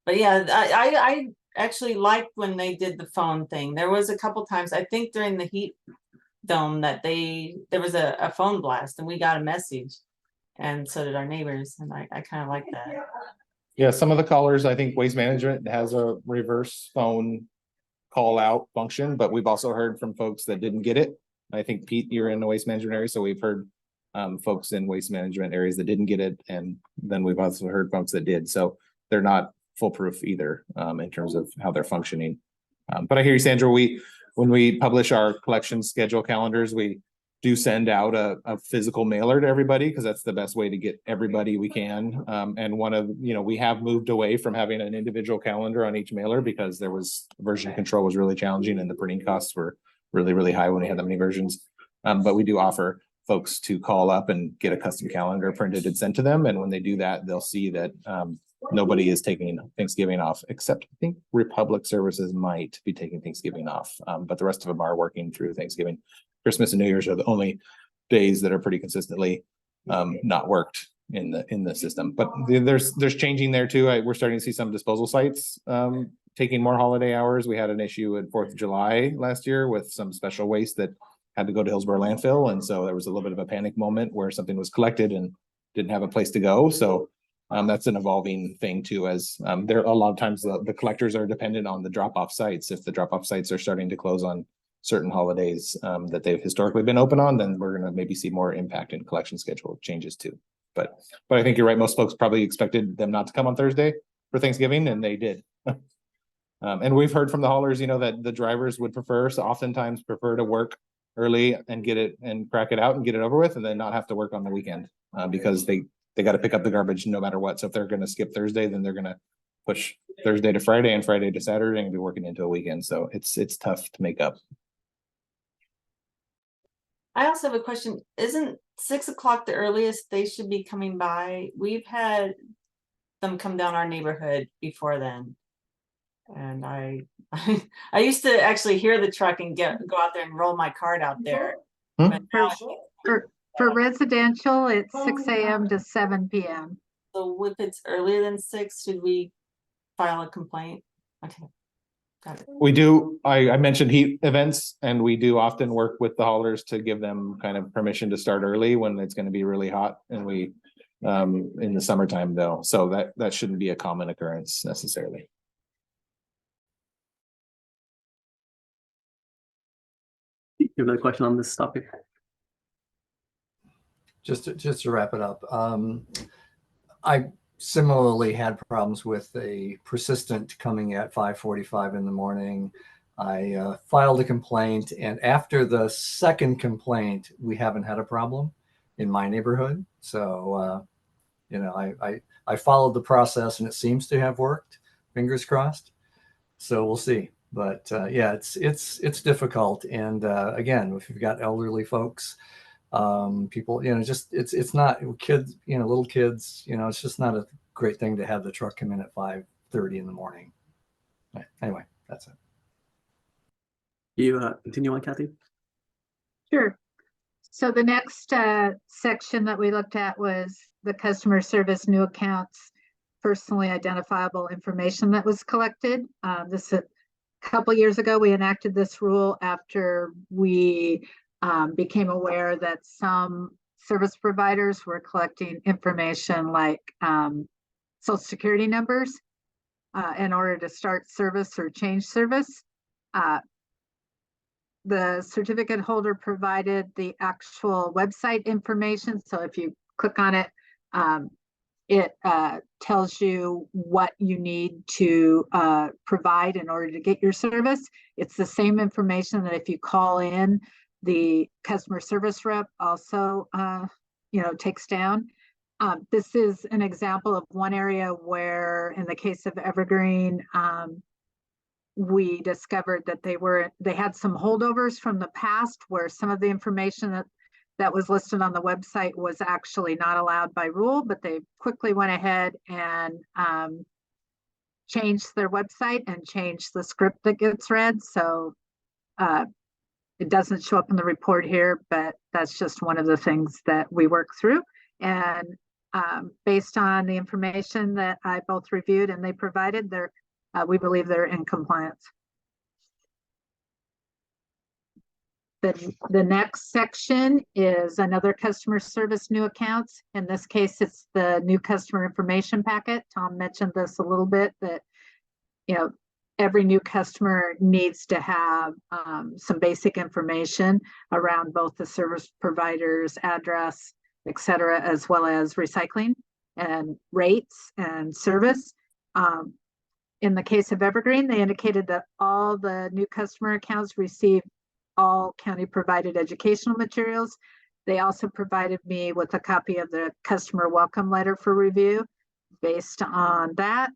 But yeah, I actually liked when they did the phone thing. There was a couple times, I think during the heat dome, that there was a phone blast, and we got a message, and so did our neighbors, and I kind of like that. Yeah, some of the callers, I think Waste Management has a reverse phone call out function, but we've also heard from folks that didn't get it. I think, Pete, you're in the Waste Management area, so we've heard folks in Waste Management areas that didn't get it, and then we've also heard folks that did. So they're not foolproof either in terms of how they're functioning. But I hear you, Sandra. When we publish our collection schedule calendars, we do send out a physical mailer to everybody, because that's the best way to get everybody we can. And we have moved away from having an individual calendar on each mailer, because version control was really challenging, and the printing costs were really, really high when we had that many versions. But we do offer folks to call up and get a custom calendar printed and sent to them. And when they do that, they'll see that nobody is taking Thanksgiving off, except I think Republic Services might be taking Thanksgiving off. But the rest of them are working through Thanksgiving. Christmas and New Year's are the only days that are pretty consistently not worked in the system. But there's changing there too. We're starting to see some disposal sites taking more holiday hours. We had an issue at 4th of July last year with some special waste that had to go to Hillsborough landfill. And so there was a little bit of a panic moment where something was collected and didn't have a place to go. So that's an evolving thing too, as there a lot of times the collectors are dependent on the drop-off sites. If the drop-off sites are starting to close on certain holidays that they've historically been open on, then we're going to maybe see more impact in collection schedule changes too. But I think you're right. Most folks probably expected them not to come on Thursday for Thanksgiving, and they did. And we've heard from the haulers, you know, that the drivers would prefer, so oftentimes prefer to work early and get it and crack it out and get it over with, and then not have to work on the weekend, because they got to pick up the garbage no matter what. So if they're going to skip Thursday, then they're going to push Thursday to Friday and Friday to Saturday and be working into a weekend. So it's tough to make up. I also have a question. Isn't 6 o'clock the earliest they should be coming by? We've had them come down our neighborhood before then. And I used to actually hear the truck and go out there and roll my cart out there. Hmm. But now, For residential, it's 6 a.m. to 7 p.m. so if it's earlier than 6, should we file a complaint? Okay. Got it. We do, I mentioned heat events, and we do often work with the haulers to give them kind of permission to start early when it's going to be really hot, and we in the summertime though. So that shouldn't be a common occurrence necessarily. You have another question on this topic? Just to wrap it up, I similarly had problems with a persistent coming at 5:45 in the morning. I filed a complaint, and after the second complaint, we haven't had a problem in my neighborhood. So, you know, I followed the process, and it seems to have worked. Fingers crossed. So we'll see. But yeah, it's difficult. And again, if you've got elderly folks, people, you know, just it's not kids, you know, little kids, you know, it's just not a great thing to have the truck come in at 5:30 in the morning. Anyway, that's it. You continue on, Kathy? Sure. So the next section that we looked at was the customer service new accounts, personally identifiable information that was collected. This a couple years ago, we enacted this rule after we became aware that some service providers were collecting information like Social Security numbers in order to start service or change service. The certificate holder provided the actual website information. So if you click on it, it tells you what you need to provide in order to get your service. It's the same information that if you call in, the customer service rep also, you know, takes down. This is an example of one area where, in the case of Evergreen, we discovered that they had some holdovers from the past where some of the information that was listed on the website was actually not allowed by rule, but they quickly went ahead and changed their website and changed the script that gets read. So it doesn't show up in the report here, but that's just one of the things that we work through. And based on the information that I both reviewed and they provided, we believe they're in compliance. The next section is another customer service new accounts. In this case, it's the new customer information packet. Tom mentioned this a little bit, that, you know, every new customer needs to have some basic information around both the service provider's address, et cetera, as well as recycling and rates and service. In the case of Evergreen, they indicated that all the new customer accounts receive all county provided educational materials. They also provided me with a copy of the customer welcome letter for review. Based on that,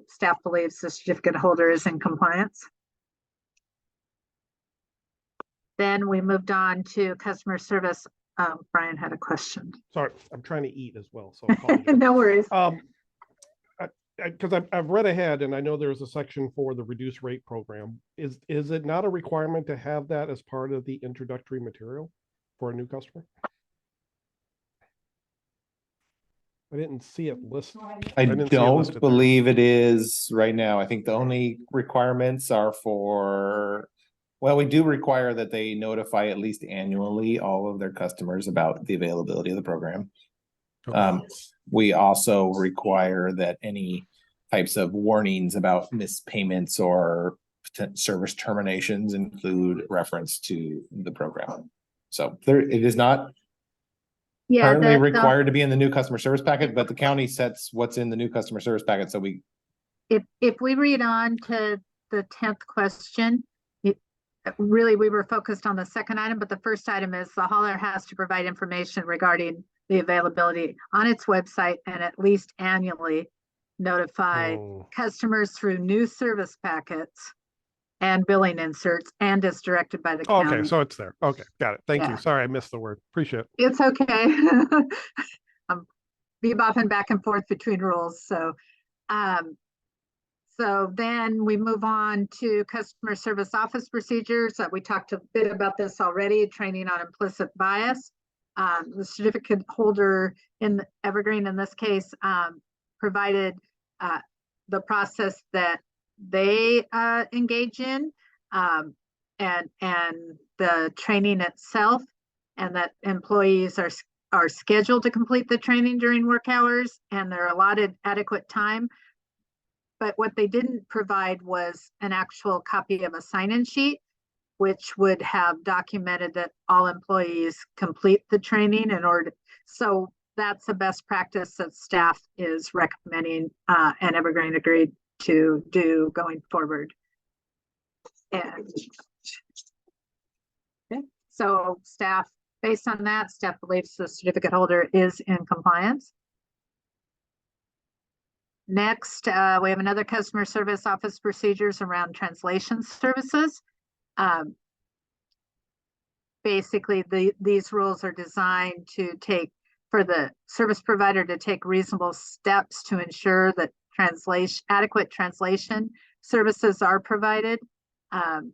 staff believes the certificate holder is in compliance. Then we moved on to customer service. Brian had a question. Sorry, I'm trying to eat as well, so apologize. No worries. Because I've read ahead and I know there's a section for the reduced rate program. Is it not a requirement to have that as part of the introductory material for a new customer? I didn't see it listed. I didn't see it don't listed there. believe it is right now. I think the only requirements are for, well, we do require that they notify at least annually all of their customers about the availability of the program. Okay. We also require that any types of warnings about missed payments or service terminations include reference to the program. So it is not Yeah, currently the- required to be in the new customer service packet, but the county sets what's in the new customer service packet, so we, if we read on to the 10th question, really, we were focused on the second item, but the first item is the hauler has to provide information regarding the availability on its website and at least annually notify Oh, customers through new service packets and billing inserts and as directed by the okay, county. so it's there. Okay, got it. Thank Yeah. you. Sorry, I missed the word. Appreciate it. It's okay. I'm bebopping back and forth between rules, um, so then we move on to customer service office procedures. We talked a bit about this already, training on implicit bias. The certificate holder in Evergreen, in this case, provided the process that they engage in, and the training itself, and that employees are scheduled to complete the training during work hours and they're allotted adequate time. But what they didn't provide was an actual copy of a sign-in sheet, which would have documented that all employees complete the training in order. So that's a best practice that staff is recommending, and Evergreen agreed to do going forward. And okay, so staff, based on that, staff believes the certificate holder is in compliance. Next, we have another customer service office procedures around translation services. Basically, these rules are designed to for the service provider to take reasonable steps to ensure that adequate translation services are provided, and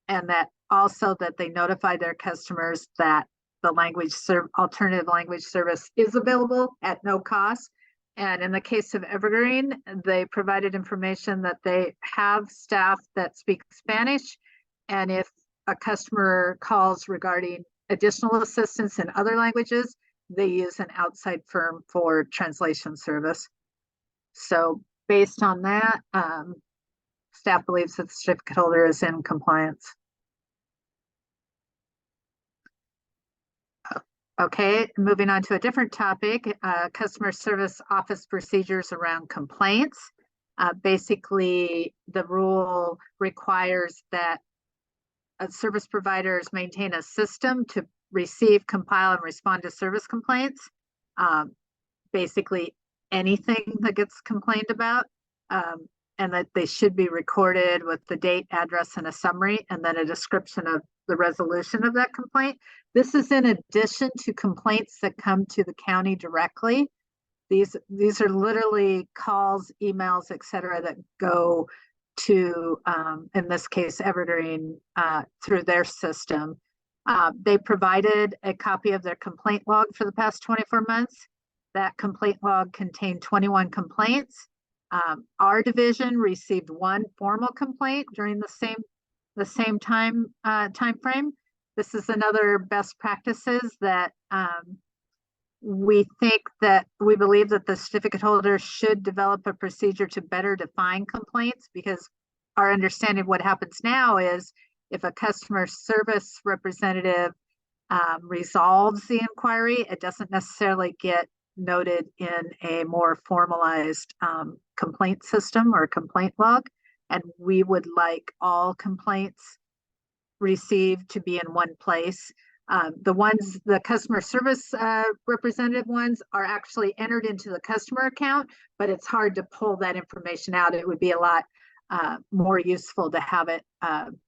that also that they notify their customers that the alternative language service is available at no cost. And in the case of Evergreen, they provided information that they have staff that speak Spanish. And if a customer calls regarding additional assistance in other languages, they use an outside firm for translation service. So based on that, staff believes that the certificate holder is in compliance. Okay, moving on to a different topic, customer service office procedures around complaints. Basically, the rule requires that service providers maintain a system to receive, compile, and respond to service complaints. Basically, anything that gets complained about, and that they should be recorded with the date, address, and a summary, and then a description of the resolution of that complaint. This is in addition to complaints that come to the county directly. These are literally calls, emails, et cetera, that go to, in this case, Evergreen, through their system. They provided a copy of their complaint log for the past 24 months. That complaint log contained 21 complaints. Our division received one formal complaint during the same time frame. This is another best practices that we believe that the certificate holder should develop a procedure to better define complaints, because our understanding of what happens now is if a customer service representative resolves the inquiry, it doesn't necessarily get noted in a more formalized complaint system or complaint log. And we would like all complaints received to be in one place. The customer service representative ones are actually entered into the customer account, but it's hard to pull that information out. It would be a lot more useful to have it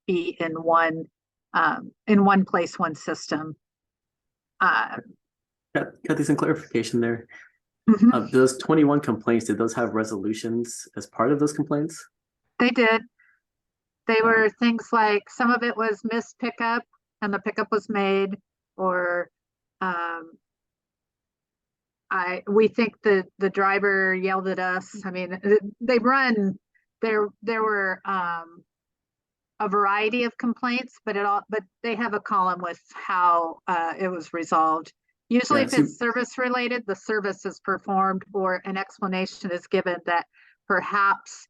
be in one place, one system. Got some clarification there. Mhm. Those 21 complaints, did those have resolutions as part of those complaints? They did. They were things like, some of it was missed pickup and the pickup was made, or we think the driver yelled at us. I mean, there were a variety of complaints, but they have a column with how it was resolved. Usually Yeah, if it's service related, the service is performed, or an explanation is given that perhaps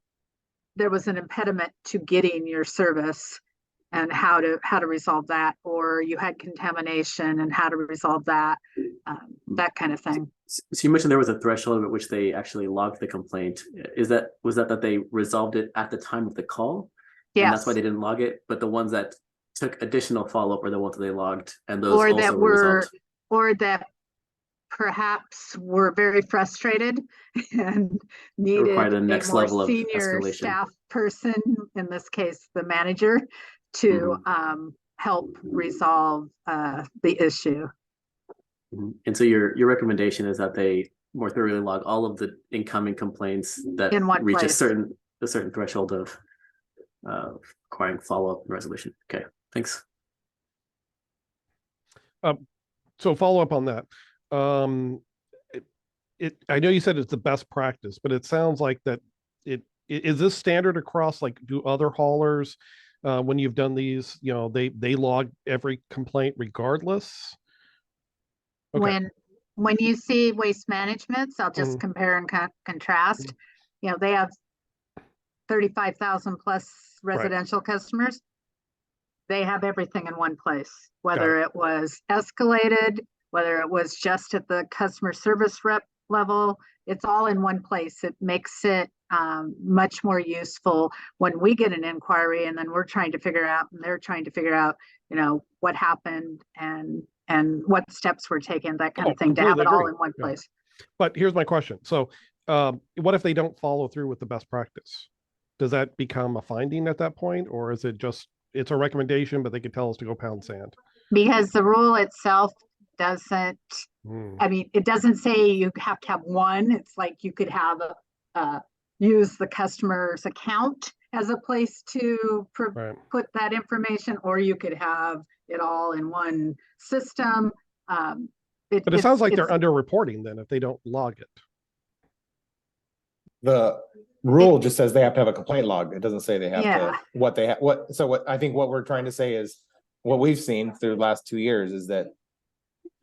there was an impediment to getting your service. how to resolve that, or you had contamination and how to resolve that, that kind of thing. So you mentioned there was a threshold at which they actually logged the complaint. Was that they resolved it at the time of the call? And that's why Yes, they didn't log it, but the ones that took additional follow-up were the ones that they logged, and those or also that were were, resolved. or that perhaps were very frustrated and Required needed the a next more level of senior escalation. staff person, in this case, the manager, to help resolve the issue. And so your recommendation is that they more thoroughly log all of the incoming complaints that In one reach place. a certain threshold of requiring follow-up and resolution. Okay, thanks. So follow up on that. I know you said it's the best practice, but it sounds like that is this standard across, like, do other haulers, when you've done these, they log every complaint regardless? Okay. When you see Waste Management, I'll just compare and contrast. They have 35,000 plus residential customers. They have everything in one place, whether it was escalated, whether it was just at the customer service rep level, it's all in one place. It makes it much more useful when we get an inquiry and then we're trying to figure out, and they're trying to figure out, what happened and what steps were taken, that kind of thing, to have it all in one place. But here's my question. So what if they don't follow through with the best practice? Does that become a finding at that point? Or is it just, it's a recommendation, but they could tell us to go pound sand? Because the rule itself doesn't, I mean, it doesn't say you have to have one. It's like you could have use the customer's account as a place to put that information, or you could have it all in one system. But it sounds like they're underreporting then if they don't log it. The rule just says they have to have a complaint log. It doesn't say they have to, what I think what we're trying to say is, what we've seen through the last 2 years is that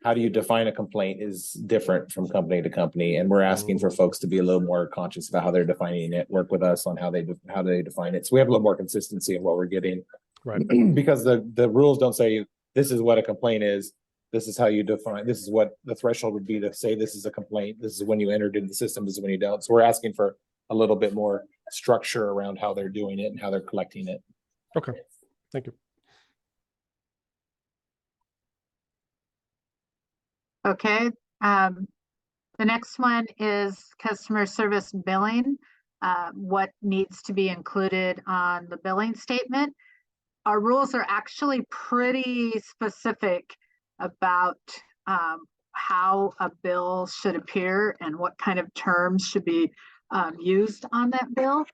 how do you define a complaint is different from company to company. And we're asking for folks to be a little more conscious about how they're defining it, work with us on how they define it. So we have a little more consistency in what we're getting. Right. Because the rules don't say this is what a complaint is. This is how you define, this is what the threshold would be to say this is a complaint. This is when you entered into the system, this is when you don't. So we're asking for a little bit more structure around how they're doing it and how they're collecting it. Okay, thank you. Okay, the next one is customer service billing. What needs to be included on the billing statement? Our rules are actually pretty specific about how a bill should appear and what kind of terms should be used on that bill.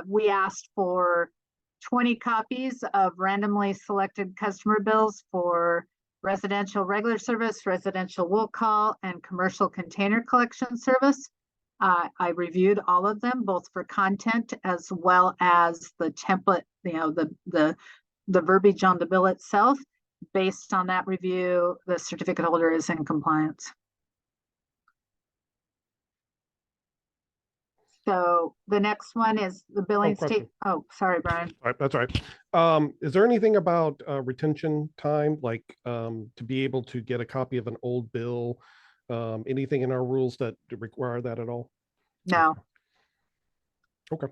We asked for 20 copies of randomly selected customer bills for residential regular service, residential will call, and commercial container collection service. I reviewed all of them, both for content as well as the template, the verbiage on the bill itself. Based on that review, the certificate holder is in compliance. So the next one is the billing state. Oh, sorry, Brian. All right, that's all right. Is there anything about retention time, like to be able to get a copy of an old bill? Anything in our rules that require that at all? No. Okay.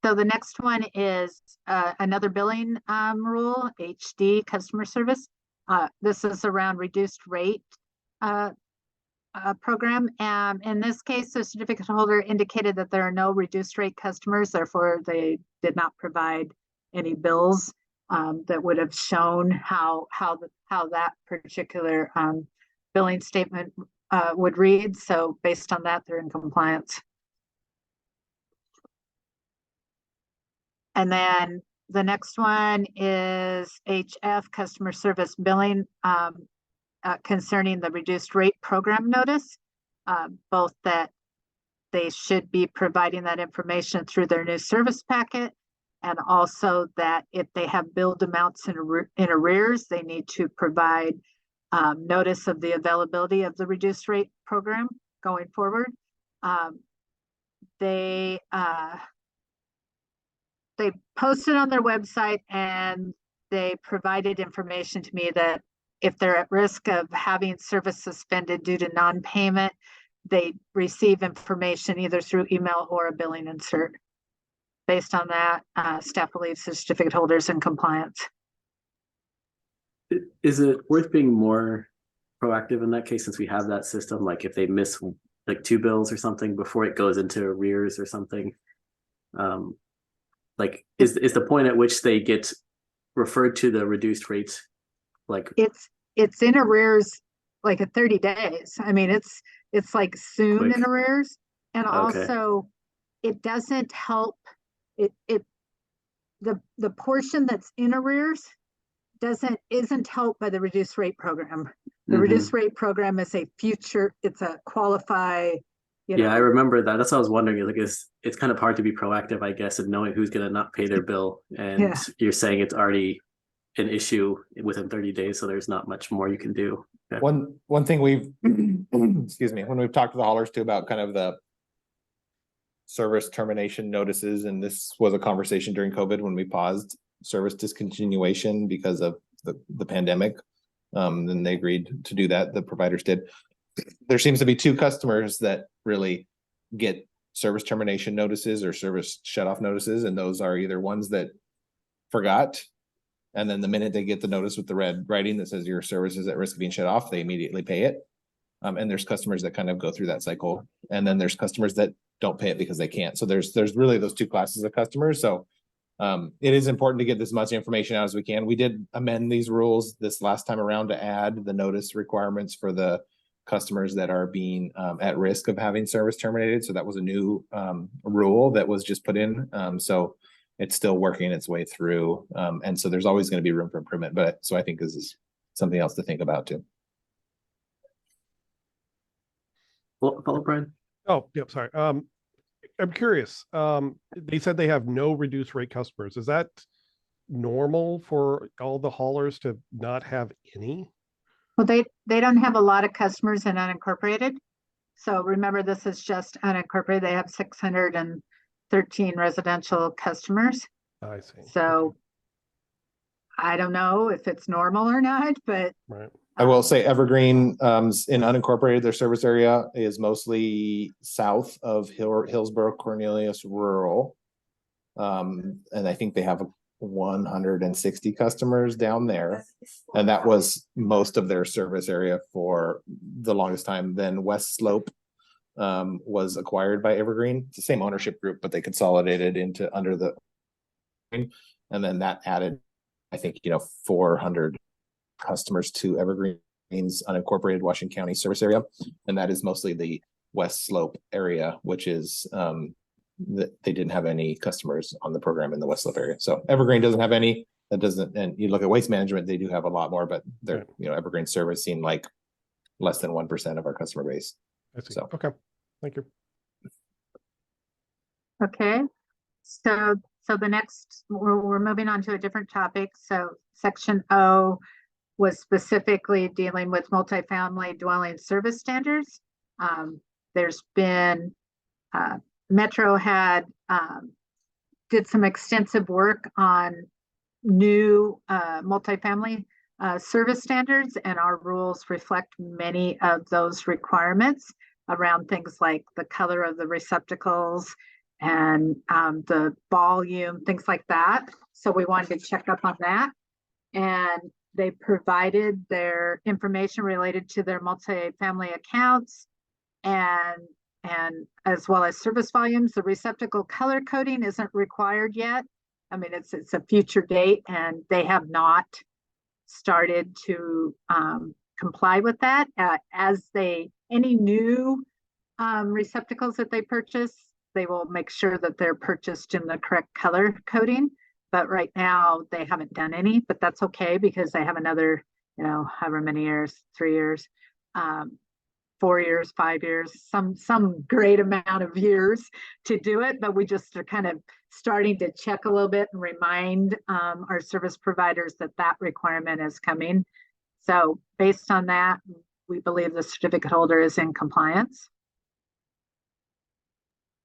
So the next one is another billing rule, HD, customer service. This is around reduced rate program. And in this case, the certificate holder indicated that there are no reduced rate customers, therefore they did not provide any bills that would have shown how that particular billing statement would read. So based on that, they're in compliance. And then the next one is HF, customer service billing, concerning the reduced rate program notice, both that they should be providing that information through their new service packet, and also that if they have billed amounts in arrears, they need to provide notice of the availability of the reduced rate program going forward. they posted on their website and they provided information to me that if they're at risk of having service suspended due to non-payment, they receive information either through email or a billing insert. Based on that, staff believes the certificate holder is in compliance. Is it worth being more proactive in that case, since we have that system? Like if they miss like 2 bills or something before it goes into arrears or something, like is the point at which they get referred to the reduced rates, like it's in arrears like at 30 days. I mean, it's like soon in Quick. arrears, and Okay. also it doesn't help the portion that's in arrears isn't helped by the reduced rate program. The Mhm. reduced rate program is it's a qualify, Yeah, I remember that. That's what I was wondering. Like, it's kind of hard to be proactive, I guess, in knowing who's gonna not pay their bill. And Yeah. you're saying it's already an issue within 30 days, so there's not much more you can do. Okay. One thing we've, excuse me, when we've talked to the haulers too about kind of the service termination notices, and this was a conversation during COVID when we paused service discontinuation because of the pandemic. Then they agreed to do that, the providers did. There seems to be 2 customers that really get service termination notices or service shutoff notices, and those are either ones that forgot, and then the minute they get the notice with the red writing that says your service is at risk of being shut off, they immediately pay it. And there's customers that kind of go through that cycle, and then there's customers that don't pay it because they can't. So there's really those 2 classes of customers. So it is important to get as much information out as we can. We did amend these rules this last time around to add the notice requirements for the customers that are being at risk of having service terminated. So that was a new rule that was just put in. So it's still working its way through. And so there's always going to be room for improvement. But so I think this is something else to think about too. Follow, Brian? Oh, yep, sorry. I'm curious. They said they have no reduced rate customers. Is that normal for all the haulers to not have any? Well, they don't have a lot of customers in unincorporated. So remember, this is just unincorporated. They have 613 residential customers. I see. So I don't know if it's normal or not, but Right. I will say Evergreen in unincorporated, their service area is mostly south of Hillsborough Cornelius Rural. And I think they have 160 customers down there. And that was most of their service area for the longest time. Then West Slope was acquired by Evergreen. It's the same ownership group, but they consolidated into under the, and then that added, I think, 400 customers to Evergreen's unincorporated Washington County service area. And that is mostly the West Slope area, which is that they didn't have any customers on the program in the West Slope area. So Evergreen doesn't have any. That doesn't, and you look at Waste Management, they do have a lot more, but they're, Evergreen service seemed like less than 1% of our customer base. I see. So. Okay, thank you. okay. So the next, we're moving on to a different topic. So section O was specifically dealing with multifamily dwelling service standards. There's been, Metro did some extensive work on new multifamily service standards, and our rules reflect many of those requirements around things like the color of the receptacles and the volume, things like that. So we wanted to check up on that. And they provided their information related to their multifamily accounts and as well as service volumes. The receptacle color coding isn't required yet. I mean, it's a future date, and they have not started to comply with that. Any new receptacles that they purchase, they will make sure that they're purchased in the correct color coding. But right now they haven't done any, but that's okay because they have another, however many years, 3 years, 4 years, 5 years, some great amount of years to do it. But we just are kind of starting to check a little bit and remind our service providers that requirement is coming. So based on that, we believe the certificate holder is in compliance.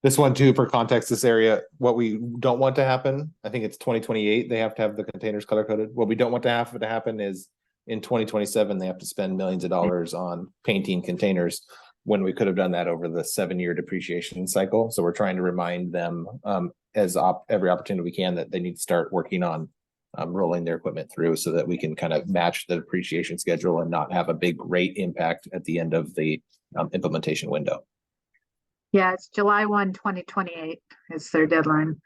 This one too, for context, this area, what we don't want to happen, I think it's 2028, they have to have the containers color coded. What we don't want to happen is in 2027, they have to spend millions of dollars on painting containers when we could have done that over the 7-year depreciation cycle. So we're trying to remind them every opportunity we can that they need to start working on rolling their equipment through so that we can kind of match the depreciation schedule and not have a big rate impact at the end of the implementation window. Yeah, it's July 1, 2028 is their deadline.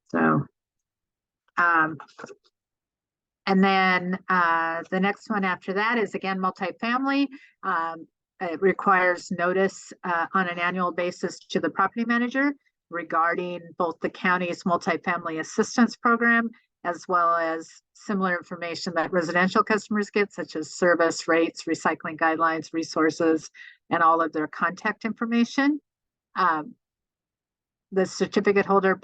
So, and then the next one after that is again multifamily. It requires notice on an annual basis to the property manager regarding both the county's multifamily assistance program as well as similar information that residential customers get, such as service rates, recycling guidelines, resources, and all of their contact information. The certificate holder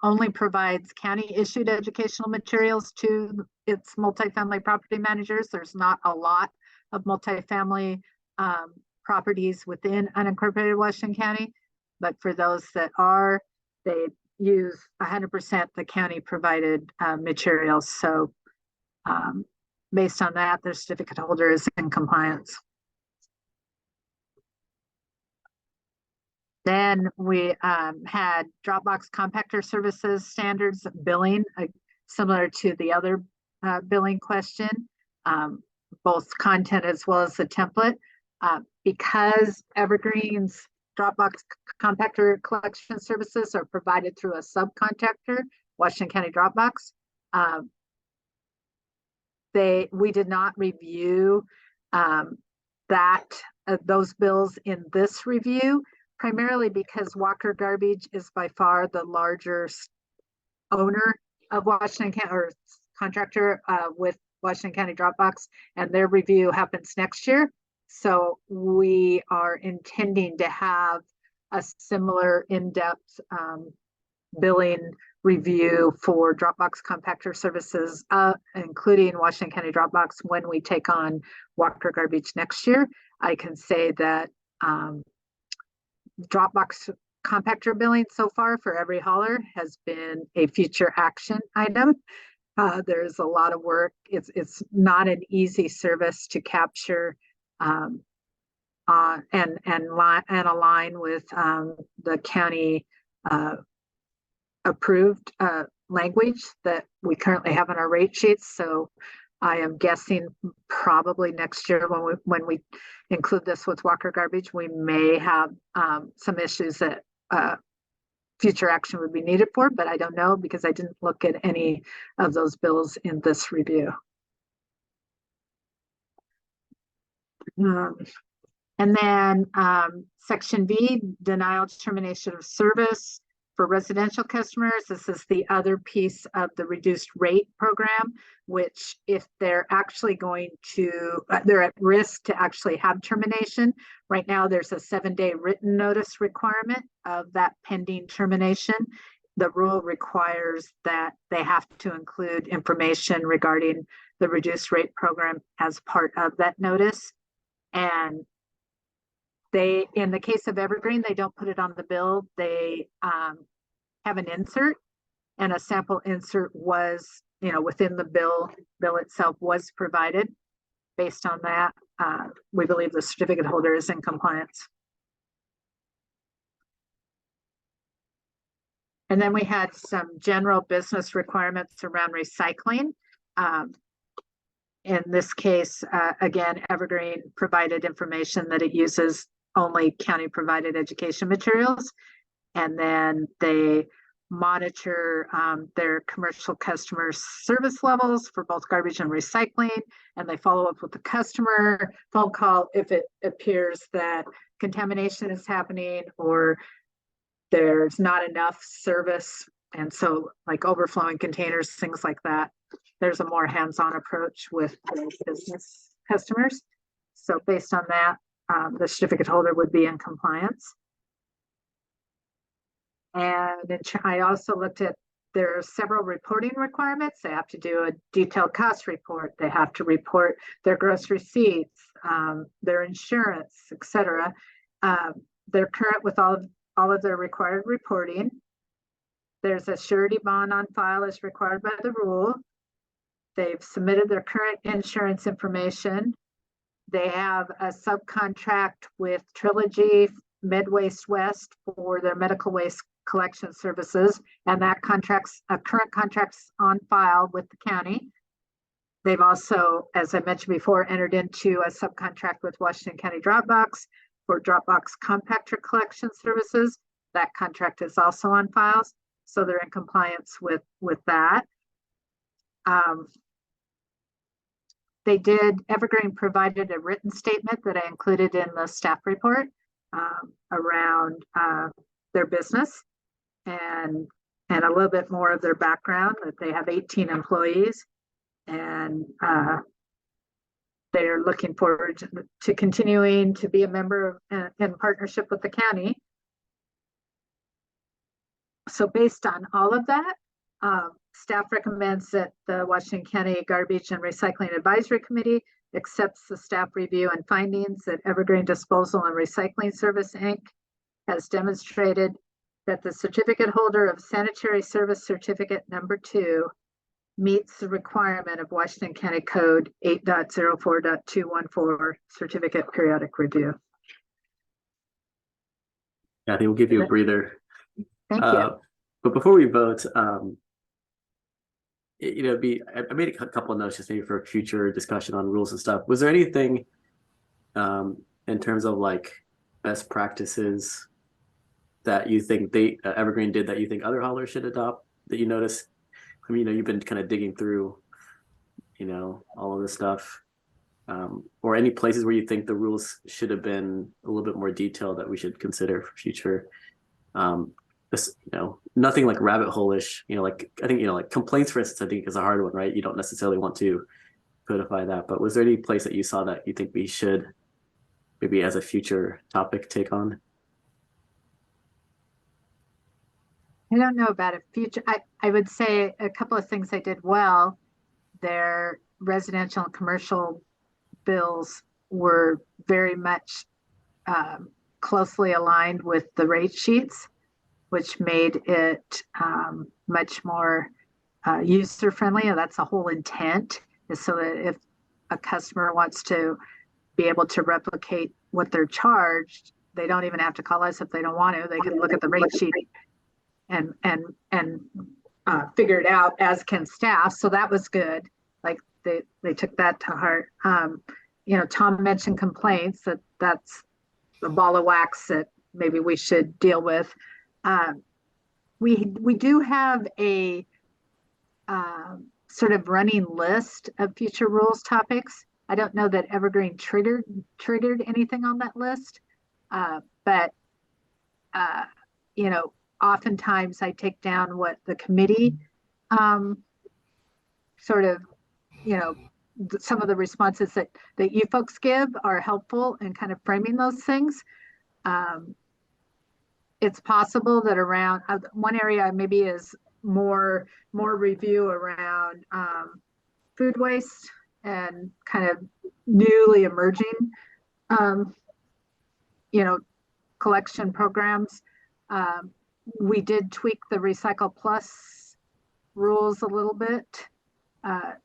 only provides county-issued educational materials to its multifamily property managers. There's not a lot of multifamily properties within unincorporated Washington County, but for those that are, they use 100% the county provided materials. So based on that, the certificate holder is in compliance. Then we had Dropbox compactor services standards billing, similar to the other billing question, both content as well as the template. Because Evergreen's Dropbox compactor collection services are provided through a subcontractor, Washington County Dropbox, we did not review those bills in this review, primarily because Walker Garbage is by far the largest owner of Washington County, or contractor with Washington County Dropbox, and their review happens next year. So we are intending to have a similar in-depth billing review for Dropbox compactor services, including Washington County Dropbox, when we take on Walker Garbage next year. I can say that Dropbox compactor billing so far for every hauler has been a future action item. There's a lot of work. It's not an easy service to capture and align with the county approved language that we currently have in our rate sheets. So I am guessing probably next year when we include this with Walker Garbage, we may have some issues that future action would be needed for, but I don't know because I didn't look at any of those bills in this review. And then section B, denial termination of service for residential customers. This is the other piece of the reduced rate program, which if they're actually going to, they're at risk to actually have termination. Right now, there's a 7-day written notice requirement of that pending termination. The rule requires that they have to include information regarding the reduced rate program as part of that notice. And they, in the case of Evergreen, they don't put it on the bill. They have an insert, and a sample insert was, within the bill itself was provided. Based on that, we believe the certificate holder is in compliance. And then we had some general business requirements around recycling. In this case, again, Evergreen provided information that it uses only county provided education materials. And then they monitor their commercial customer service levels for both garbage and recycling. And they follow up with the customer phone call if it appears that contamination is happening or there's not enough service. And so like overflowing containers, things like that. There's a more hands-on approach with business customers. So based on that, the certificate holder would be in compliance. And I also looked at, there are several reporting requirements. They have to do a detailed cost report. They have to report their gross receipts, their insurance, etc. They're current with all of all of their required reporting. There's a surety bond on file as required by the rule. They've submitted their current insurance information. They have a subcontract with Trilogy Midwaste West for their medical waste collection services, and that current contract's on file with the county. They've also, as I mentioned before, entered into a subcontract with Washington County Dropbox for Dropbox compactor collection services. That contract is also on files, so they're in compliance with that. Evergreen provided a written statement that I included in the staff report around their business and a little bit more of their background, that they have 18 employees and they're looking forward to continuing to be a member in partnership with the county. So based on all of that, staff recommends that the Washington County Garbage and Recycling Advisory Committee accepts the staff review and findings that Evergreen Disposal and Recycling Service, Inc. has demonstrated that the certificate holder of sanitary service certificate number 2 meets the requirement of Washington County Code 8.04.214 certificate periodic review. Yeah, I think we'll give you a breather. Thank you. But before we vote, I made a couple of notes just maybe for future discussion on rules and stuff. Was there anything in terms of like best practices that you think Evergreen did that you think other haulers should adopt that you notice? I mean, you've been kind of digging through, all of this stuff, or any places where you think the rules should have been a little bit more detailed that we should consider for future. Nothing like rabbit hole-ish, like I think, like complaints, for instance, I think is a hard one, right? You don't necessarily want to codify that, but was there any place that you saw that you think we should maybe as a future topic take on? I don't know about a future. I would say a couple of things they did well. Their residential and commercial bills were very much closely aligned with the rate sheets, which made it much more user-friendly. And that's the whole intent, is so that if a customer wants to be able to replicate what they're charged, they don't even have to call us if they don't want to. They can look at the rate sheet and figure it out, as can staff. So that was good. Like they took that to heart. Tom mentioned complaints, that's the ball of wax that maybe we should deal with. We do have a sort of running list of future rules topics. I don't know that Evergreen triggered anything on that list, but oftentimes I take down what the committee sort of, some of the responses that you folks give are helpful in kind of framing those things. It's possible that around one area maybe is more review around food waste and kind of newly emerging, collection programs. We did tweak the Recycle Plus rules a little bit.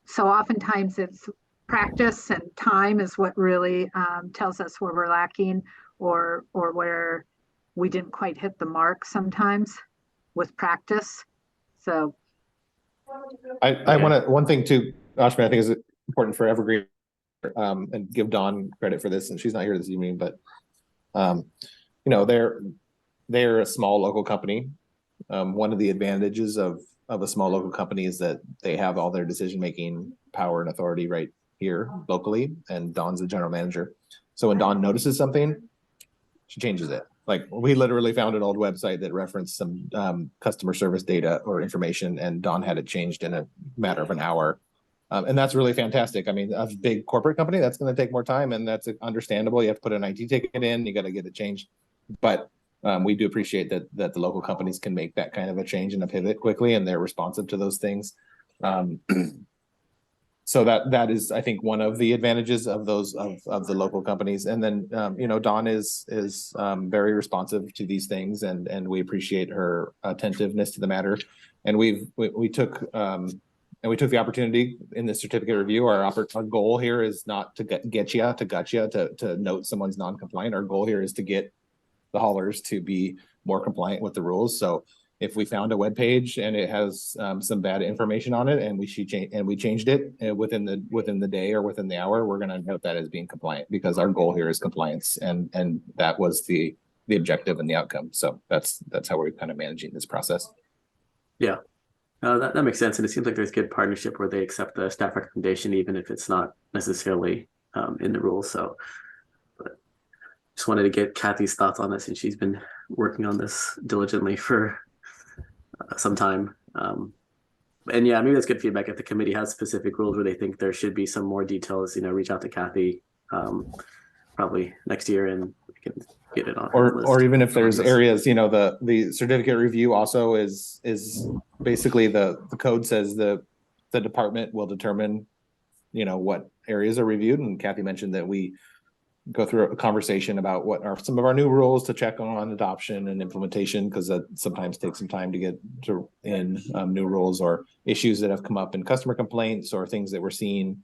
So oftentimes it's practice and time is what really tells us where we're lacking or where we didn't quite hit the mark sometimes with practice. So I want to, one thing too, Ashmi, I think is important for Evergreen, and give Dawn credit for this, and she's not here this evening, but they're a small local company. One of the advantages of a small local company is that they have all their decision-making power and authority right here locally, and Dawn's the general manager. So when Dawn notices something, she changes it. Like we literally found an old website that referenced some customer service data or information, and Dawn had it changed in a matter of an hour. And that's really fantastic. I mean, a big corporate company, that's going to take more time, and that's understandable. You have to put an IT ticket in, you got to get it changed. But we do appreciate that the local companies can make that kind of a change and a pivot quickly, and they're responsive to those things. so that is, I think, one of the advantages of those of the local companies. And then, you know, Dawn is very responsive to these things, and we appreciate her attentiveness to the matter. And we took the opportunity in the certificate review. Our goal here is not to get you to note someone's non-compliant. Our goal here is to get the haulers to be more compliant with the rules. So if we found a web page and it has some bad information on it, and we changed it within the day or within the hour, we're going to note that as being compliant, because our goal here is compliance, and that was the objective and the outcome. So that's how we're kind of managing this process. Yeah, that makes sense, and it seems like there's good partnership where they accept the staff recommendation even if it's not necessarily in the rules. So, but just wanted to get Kathy's thoughts on this, since she's been working on this diligently for some time. And yeah, maybe that's good feedback. If the committee has specific rules where they think there should be some more details, you know, reach out to Kathy probably next year, and we can get it on. Or even if there's areas, you know, the certificate review also is basically the code says the department will determine, you know, what areas are reviewed. And Kathy mentioned that we go through a conversation about what are some of our new rules to check on adoption and implementation, because that sometimes takes some time to get in new rules or issues that have come up in customer complaints or things that we're seeing.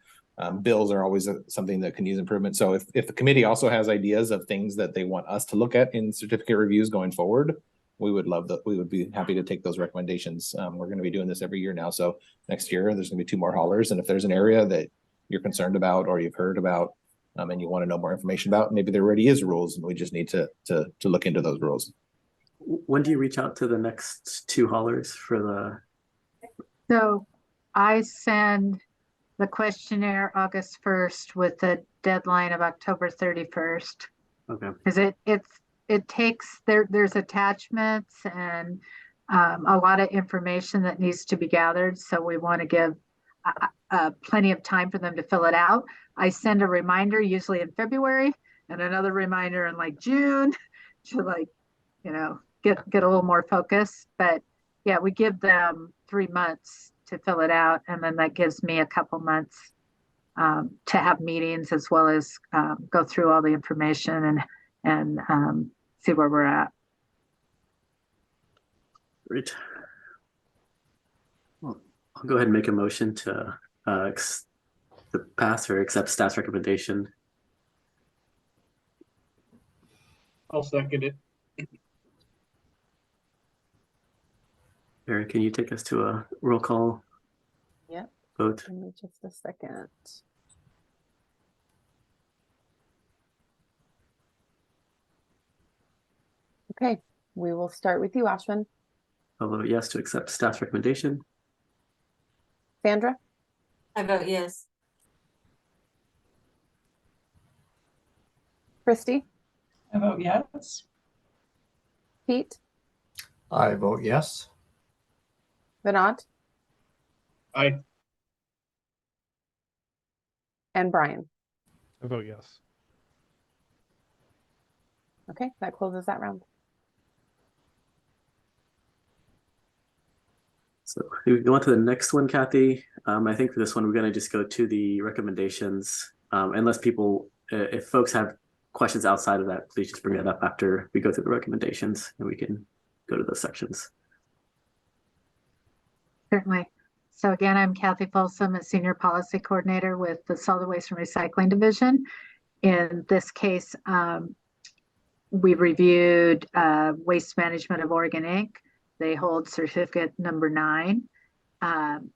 Bills are always something that can use improvement. So if the committee also has ideas of things that they want us to look at in certificate reviews going forward, we would be happy to take those recommendations. We're going to be doing this every year now. So next year there's going to be 2 more haulers. And if there's an area that you're concerned about or you've heard about, and you want to know more information about, maybe there already is rules and we just need to look into those rules. When do you reach out to the next 2 haulers for So I send the questionnaire August 1st with a deadline of October 31st. Okay. Because it takes, there's attachments and a lot of information that needs to be gathered. So we want to give plenty of time for them to fill it out. I send a reminder usually in February and another reminder in like June to, like, you know, get a little more focus. But yeah, we give them 3 months to fill it out, and then that gives me a couple months to have meetings, as well as go through all the information and see where we're at. Great. Well, I'll go ahead and make a motion to pass or accept staff's recommendation. I'll second it. Erin, can you take us to a roll call Yep. vote? Give me just a second. Okay, we will start with you, Ashwin. I'll vote yes to accept staff's recommendation. Sandra, I vote yes. Christy, I vote yes. Pete, I vote yes. Vinod, I and Brian. I vote yes. Okay, that closes that round. So we go on to the next one, Kathy. I think for this one, we're going to just go to the recommendations. Unless people, if folks have questions outside of that, please just bring it up after we go through the recommendations, and we can go to those sections. Certainly. So again, I'm Kathy Folsom, a Senior Policy Coordinator with the Solid Waste and Recycling Division. In this case, we reviewed Waste Management of Oregon, Inc. They hold certificate number 9.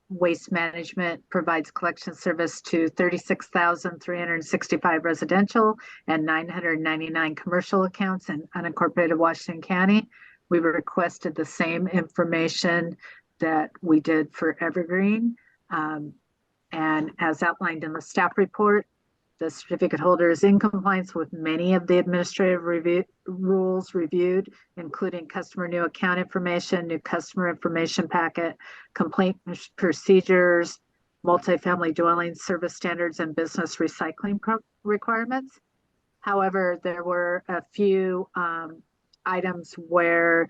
Waste Management provides collection service to 36,365 residential and 999 commercial accounts in unincorporated Washington County. We requested the same information that we did for Evergreen. And as outlined in the staff report, the certificate holder is in compliance with many of the administrative rules reviewed, including customer new account information, new customer information packet, complaint procedures, multifamily dwelling service standards, and business recycling requirements. However, there were a few items where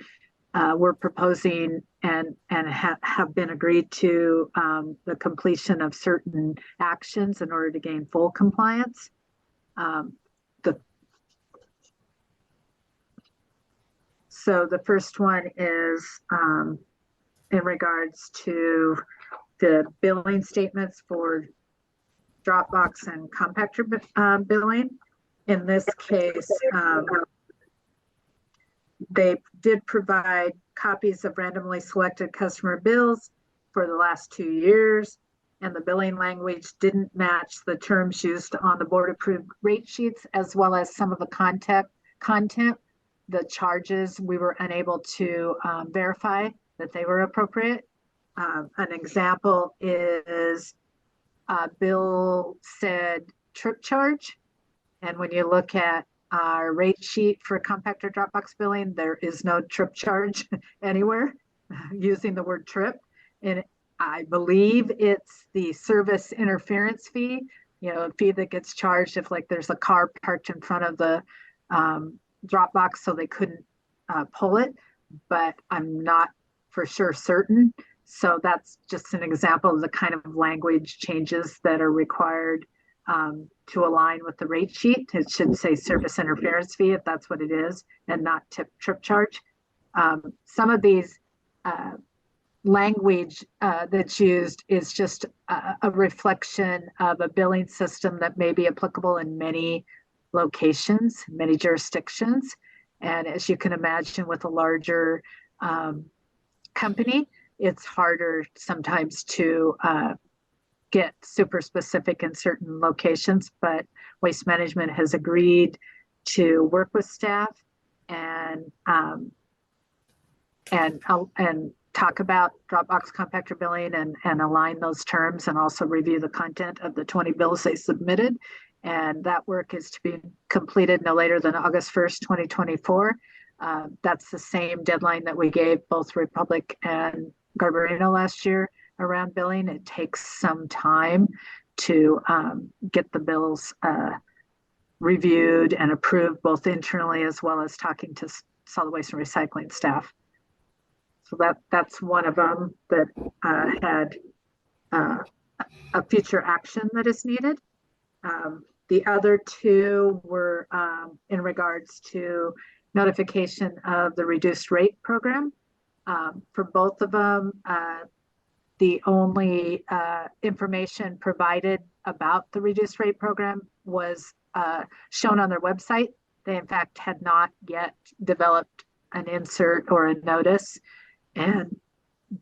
we're proposing have been agreed to the completion of certain actions in order to gain full compliance. So the first one is in regards to the billing statements for Dropbox and compactor billing. In this case, they did provide copies of randomly selected customer bills for the last 2 years, and the billing language didn't match the terms used on the board approved rate sheets, as well as some of the content. The charges, we were unable to verify that they were appropriate. An example is bill said trip charge, and when you look at our rate sheet for compactor Dropbox billing, there is no trip charge anywhere using the word trip. And I believe it's the service interference fee, a fee that gets charged if like there's a car parked in front of the Dropbox, so they couldn't pull it, but I'm not for sure certain. So that's just an example of the kind of language changes that are required to align with the rate sheet. It should say service interference fee if that's what it is, and not trip charge. Some of these language that's used is just a reflection of a billing system that may be applicable in many locations, many jurisdictions. And as you can imagine, with a larger company, it's harder sometimes to get super specific in certain locations, but Waste Management has agreed to work with staff and talk about Dropbox compactor billing and align those terms, and also review the content of the 20 bills they submitted. And that work is to be completed no later than August 1st, 2024. That's the same deadline that we gave both Republic and Garbarino last year around billing. It takes some time to get the bills reviewed and approved, both internally as well as talking to solid waste and recycling staff. So that's one of them that had a future action that is needed. The other two were in regards to notification of the reduced rate program. For both of them, the only information provided about the reduced rate program was shown on their website. They, in fact, had not yet developed an insert or a notice, and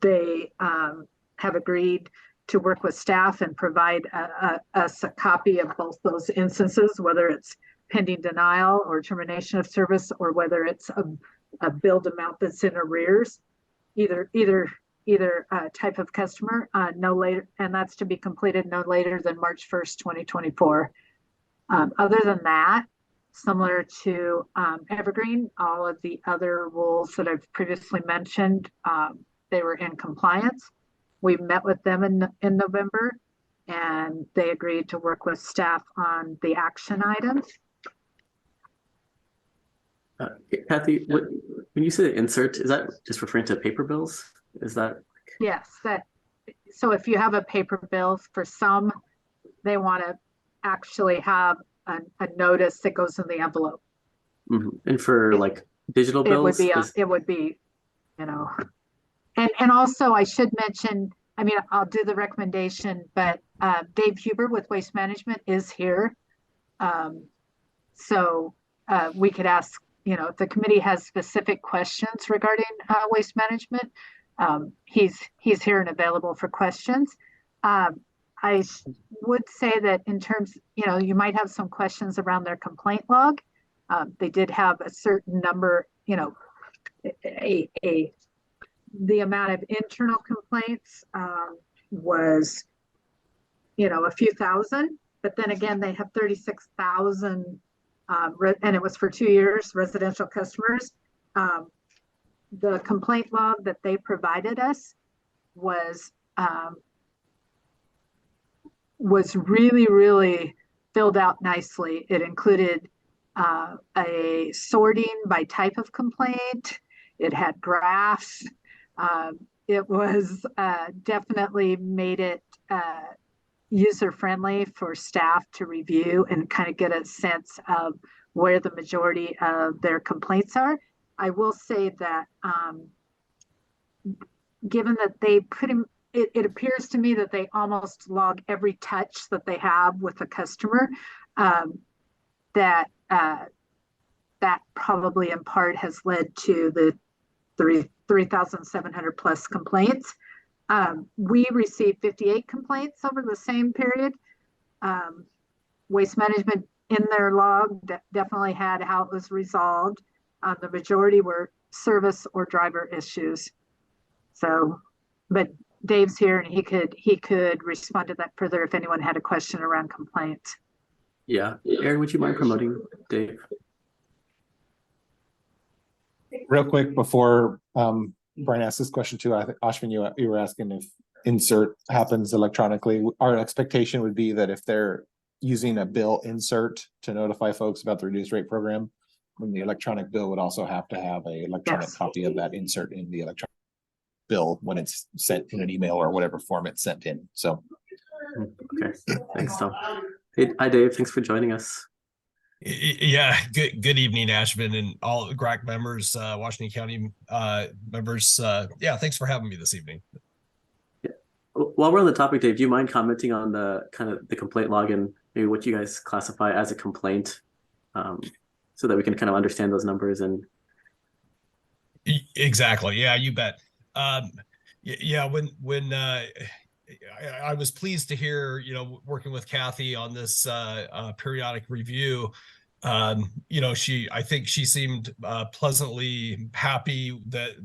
they have agreed to work with staff and provide us a copy of both those instances, whether it's pending denial or termination of service, or whether it's a billed amount that's in arrears, either type of customer, no later, and that's to be completed no later than March 1st, 2024. Other than that, similar to Evergreen, all of the other rules that I've previously mentioned, they were in compliance. We met with them in November, and they agreed to work with staff on the action items. Kathy, when you say insert, is that just referring to paper bills? Is that? Yes. So if you have a paper bill, for some, they want to actually have a notice that goes in the envelope. Mm-hmm. And for like digital bills, it would be, and also I should mention, I'll do the recommendation, but Dave Huber with Waste Management is here. So we could ask, if the committee has specific questions regarding waste management, he's here and available for questions. I would say that in terms, you might have some questions around their complaint log. They did have a certain number, the amount of internal complaints was, a few thousand, but then again, they have 36,000, and it was for 2 years, residential customers. The complaint log that they provided us was really, really filled out nicely. It included a sorting by type of complaint. It had graphs. it was definitely made it user friendly for staff to review and kind of get a sense of where the majority of their complaints are. I will say that given that they it appears to me that they almost log every touch that they have with a customer, that probably in part has led to the 3,700 plus complaints. We received 58 complaints over the same period. Waste Management in their log definitely had how it was resolved. The majority were service or driver issues. So, but Dave's here and he could respond to that further if anyone had a question around complaints. Yeah, Aaron, would you mind promoting Dave? Real quick before Brian asks this question too, I think Ashwin, you were asking if insert happens electronically. Our expectation would be that if they're using a bill insert to notify folks about the reduced rate program, then the electronic bill would also have to have a electronic copy of that insert in the electronic bill when it's sent in an email or whatever form it's sent in. So okay, thanks, Tom. Hey, hi Dave, thanks for joining us. Yeah, good evening, Ashvin, and all GRAC members, Washington County members. Yeah, thanks for having me this evening. Yeah. While we're on the topic, Dave, do you mind commenting on the kind of the complaint log and maybe what you guys classify as a complaint, so that we can kind of understand those numbers? And exactly, yeah, you bet. Yeah, when I was pleased to hear, working with Kathy on this periodic review. I think she seemed pleasantly happy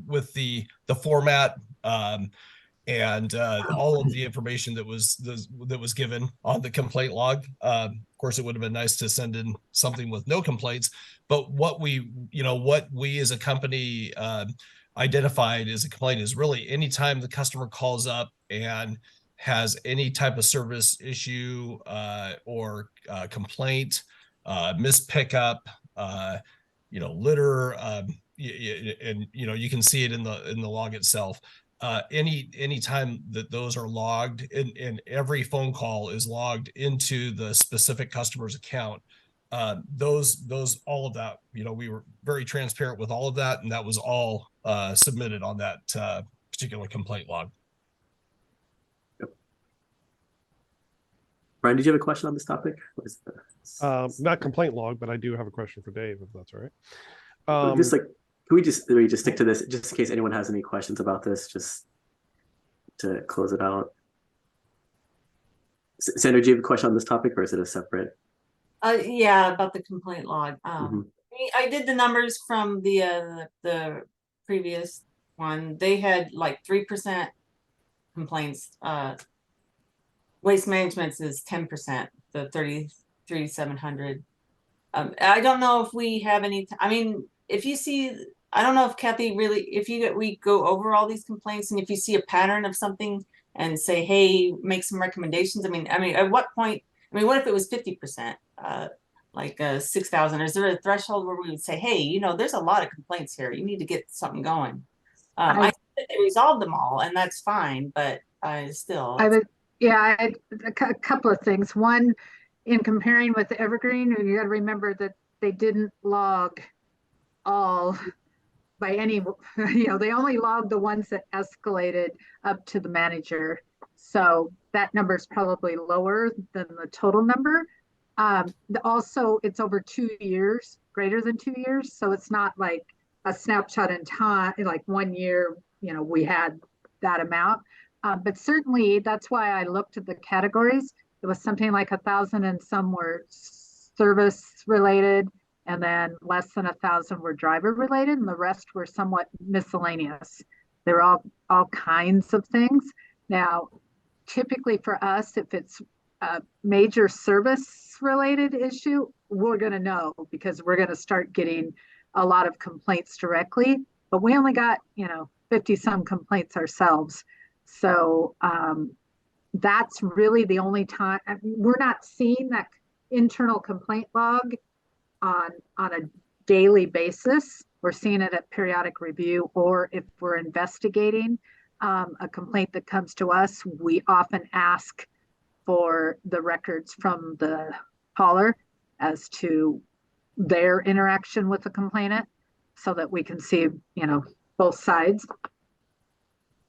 with the format and all of the information that was given on the complaint log. Of course, it would have been nice to send in something with no complaints, but what we as a company identified as a complaint is really anytime the customer calls up and has any type of service issue or complaint, missed pickup, litter, and you can see it in the log itself. Any time that those are logged, and every phone call is logged into the specific customer's account, those all of that, we were very transparent with all of that, and that was all submitted on that particular complaint log. Brian, did you have a question on this topic? Not complaint log, but I do have a question for Dave, if that's all right. Just like, can we just stick to this just in case anyone has any questions about this, just to close it out? Sandra, do you have a question on this topic, or is it a separate? Yeah, about the complaint log. I did the numbers from the previous one. They had like 3% complaints. Waste Management's is 10%, the 33,700. I don't know if we have any. If you see, I don't know if Kathy really, we go over all these complaints, and if you see a pattern of something and say, hey, make some recommendations. At what point? What if it was 50%, like 6,000? Is there a threshold where we would say, hey, there's a lot of complaints here. You need to get something going. I think that they resolved them all, and that's fine, but still. Yeah, a couple of things. One, in comparing with Evergreen, you got to remember that they didn't log all by any, they only logged the ones that escalated up to the manager. So that number is probably lower than the total number. Also, it's over 2 years, greater than 2 years. So it's not like a snapshot in time, like 1 year, we had that amount. But certainly that's why I looked at the categories. It was something like 1,000 and some were service related, and then less than 1,000 were driver related, and the rest were somewhat miscellaneous. They were all kinds of things. Now, typically for us, if it's a major service related issue, we're going to know because we're going to start getting a lot of complaints directly. But we only got 50 some complaints ourselves. So that's really the only time. We're not seeing that internal complaint log on a daily basis. We're seeing it at periodic review, or if we're investigating a complaint that comes to us, we often ask for the records from the hauler as to their interaction with the complainant so that we can see, both sides.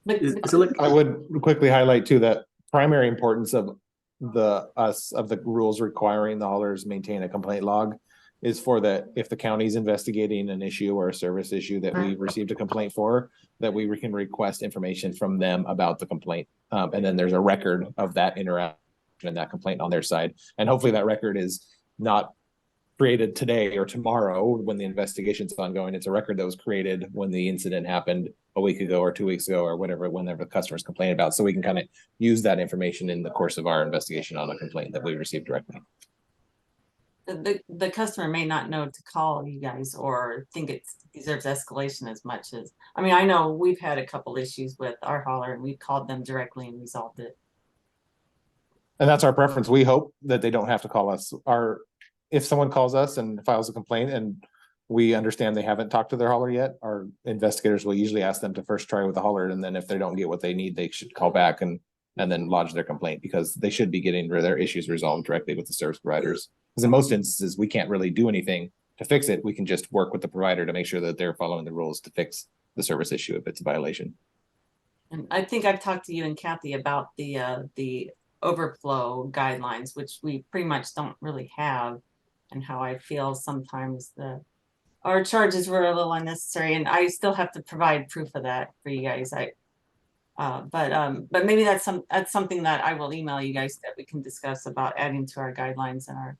Is it like, I would quickly highlight too, that primary importance of the rules requiring the haulers maintain a complaint log is for if the county's investigating an issue or a service issue that we received a complaint for, that we can request information from them about the complaint. And then there's a record of that interaction and that complaint on their side. And hopefully that record is not created today or tomorrow when the investigation's ongoing. It's a record that was created when the incident happened a week ago or 2 weeks ago or whatever, whenever the customers complain about. So we can kind of use that information in the course of our investigation on a complaint that we received directly. The customer may not know to call you guys or think it deserves escalation as much as, I mean, I know we've had a couple issues with our hauler and we called them directly and resolved it. And that's our preference. We hope that they don't have to call us. If someone calls us and files a complaint and we understand they haven't talked to their hauler yet, our investigators will usually ask them to first try with the hauler. And then if they don't get what they need, they should call back and then lodge their complaint, because they should be getting their issues resolved directly with the service providers. Because in most instances, we can't really do anything to fix it. We can just work with the provider to make sure that they're following the rules to fix the service issue if it's a violation. And I think I've talked to you and Kathy about the overflow guidelines, which we pretty much don't really have, and how I feel sometimes our charges were a little unnecessary, and I still have to provide proof of that for you guys. But maybe that's something that I will email you guys that we can discuss about adding to our guidelines and our.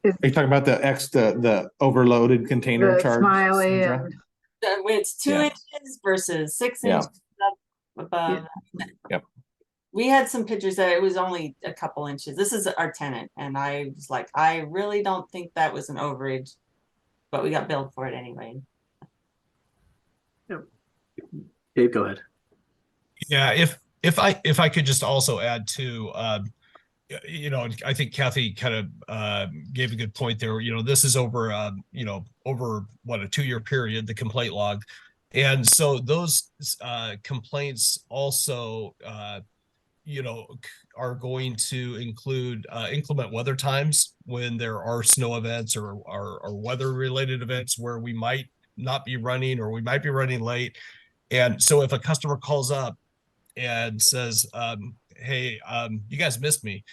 Are you talking about the overloaded container The charge? Smiley Sandra? and It's 2 Yeah. inches versus 6 Yeah. inches up above. Yep. We had some pictures that it was only a couple inches. This is our tenant, and I was like, I really don't think that was an overage, but we got billed for it anyway. Dave, go ahead. Yeah, if I could just also add to, I think Kathy kind of gave a good point there. This is over a 2-year period, the complaint log, and so those complaints also are going to include inclement weather times when there are snow events or weather related events where we might not be running or we might be running late. And so if a customer calls up and says, hey, you guys missed me.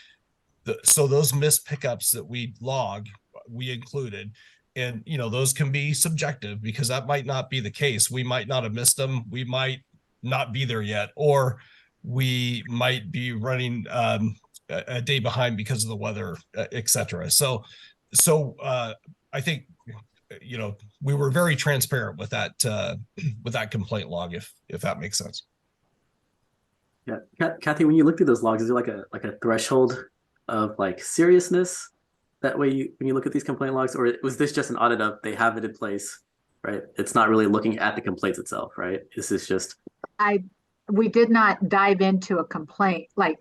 So those missed pickups that we log, we included. And, those can be subjective because that might not be the case. We might not have missed them. We might not be there yet, or we might be running a day behind because of the weather, et cetera. So I think, we were very transparent with that complaint log, if that makes sense. Yeah, Kathy, when you look through those logs, is there like a threshold of like seriousness that way when you look at these complaint logs, or was this just an audit of they have it in place, right? It's not really looking at the complaints itself, right? This is just. We did not dive into a complaint, like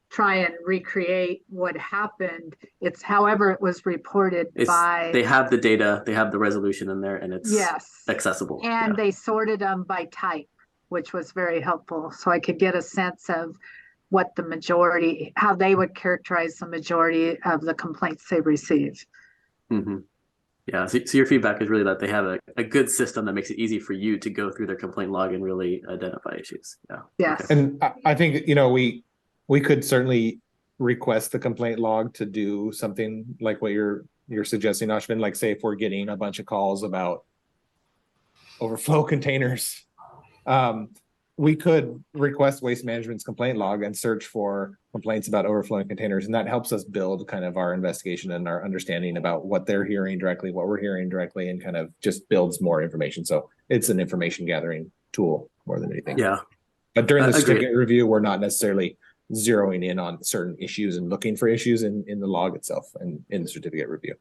try and recreate what happened. It's however it was reported by. They have the data, they have the resolution in there, and it's accessible. And they sorted them by type, which was very helpful. So I could get a sense of what the majority, how they would characterize the majority of the complaints they receive. Mm-hmm. Yeah, so your feedback is really that they have a good system that makes it easy for you to go through their complaint log and really identify issues. Yeah. Yes. Okay. And I think, we could certainly request the complaint log to do something like what you're suggesting, Ashvin, like say if we're getting a bunch of calls about overflow containers, we could request Waste Management's complaint log and search for complaints about overflowing containers. And that helps us build kind of our investigation and our understanding about what they're hearing directly, what we're hearing directly, and kind of just builds more information. So it's an information gathering tool more than anything. Yeah. But during the certificate review, we're not necessarily zeroing in on certain issues and looking for issues in the log itself and in the certificate review.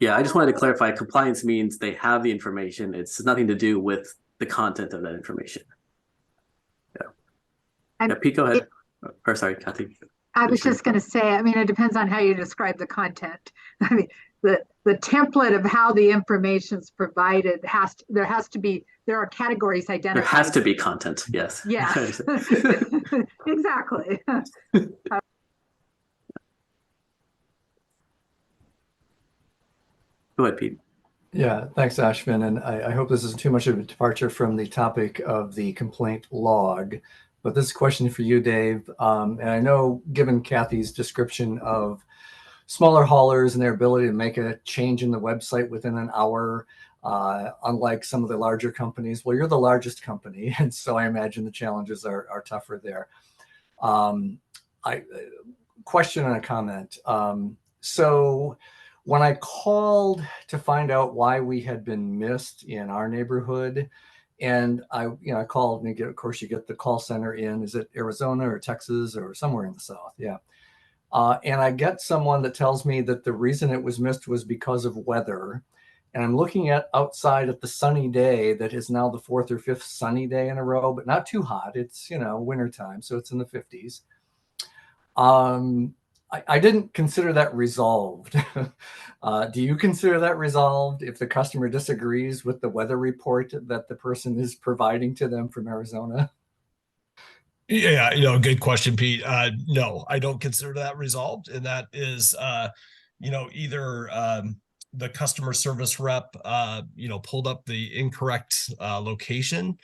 Yeah, I just wanted to clarify, compliance means they have the information. It's nothing to do with the content of that information. Yeah, Pete, go ahead. Or sorry, Kathy. I was just going to say, it depends on how you describe the content. the template of how the information's provided there are categories There identified. has to be content. Yes. Yes. Exactly. Go ahead, Pete. Yeah, thanks, Ashvin. And I hope this isn't too much of a departure from the topic of the complaint log. But this is a question for you, Dave. And I know, given Kathy's description of smaller haulers and their ability to make a change in the website within an hour, unlike some of the larger companies, well, you're the largest company. And so I imagine the challenges are tougher there. Question and a comment. So when I called to find out why we had been missed in our neighborhood, and I called and of course you get the call center in, is it Arizona or Texas or somewhere in the South? Yeah. And I get someone that tells me that the reason it was missed was because of weather. And I'm looking at outside at the sunny day that is now the 4th or 5th sunny day in a row, but not too hot. It's, wintertime, so it's in the 50s. I didn't consider that resolved. Do you consider that resolved if the customer disagrees with the weather report that the person is providing to them from Arizona? Yeah, good question, Pete. No, I don't consider that resolved. And that is, either the customer service rep, pulled up the incorrect location,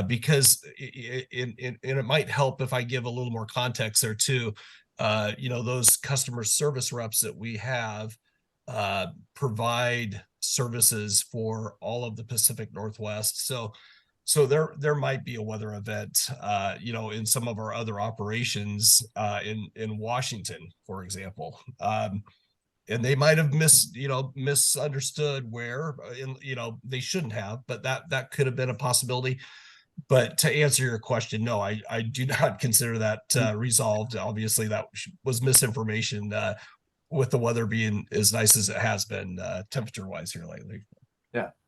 because it might help if I give a little more context there too. Those customer service reps that we have provide services for all of the Pacific Northwest. So there might be a weather event, in some of our other operations in Washington, for example. And they might have misunderstood where, they shouldn't have, but that could have been a possibility. But to answer your question, no, I do not consider that resolved. Obviously, that was misinformation with the weather being as nice as it has been temperature-wise here lately.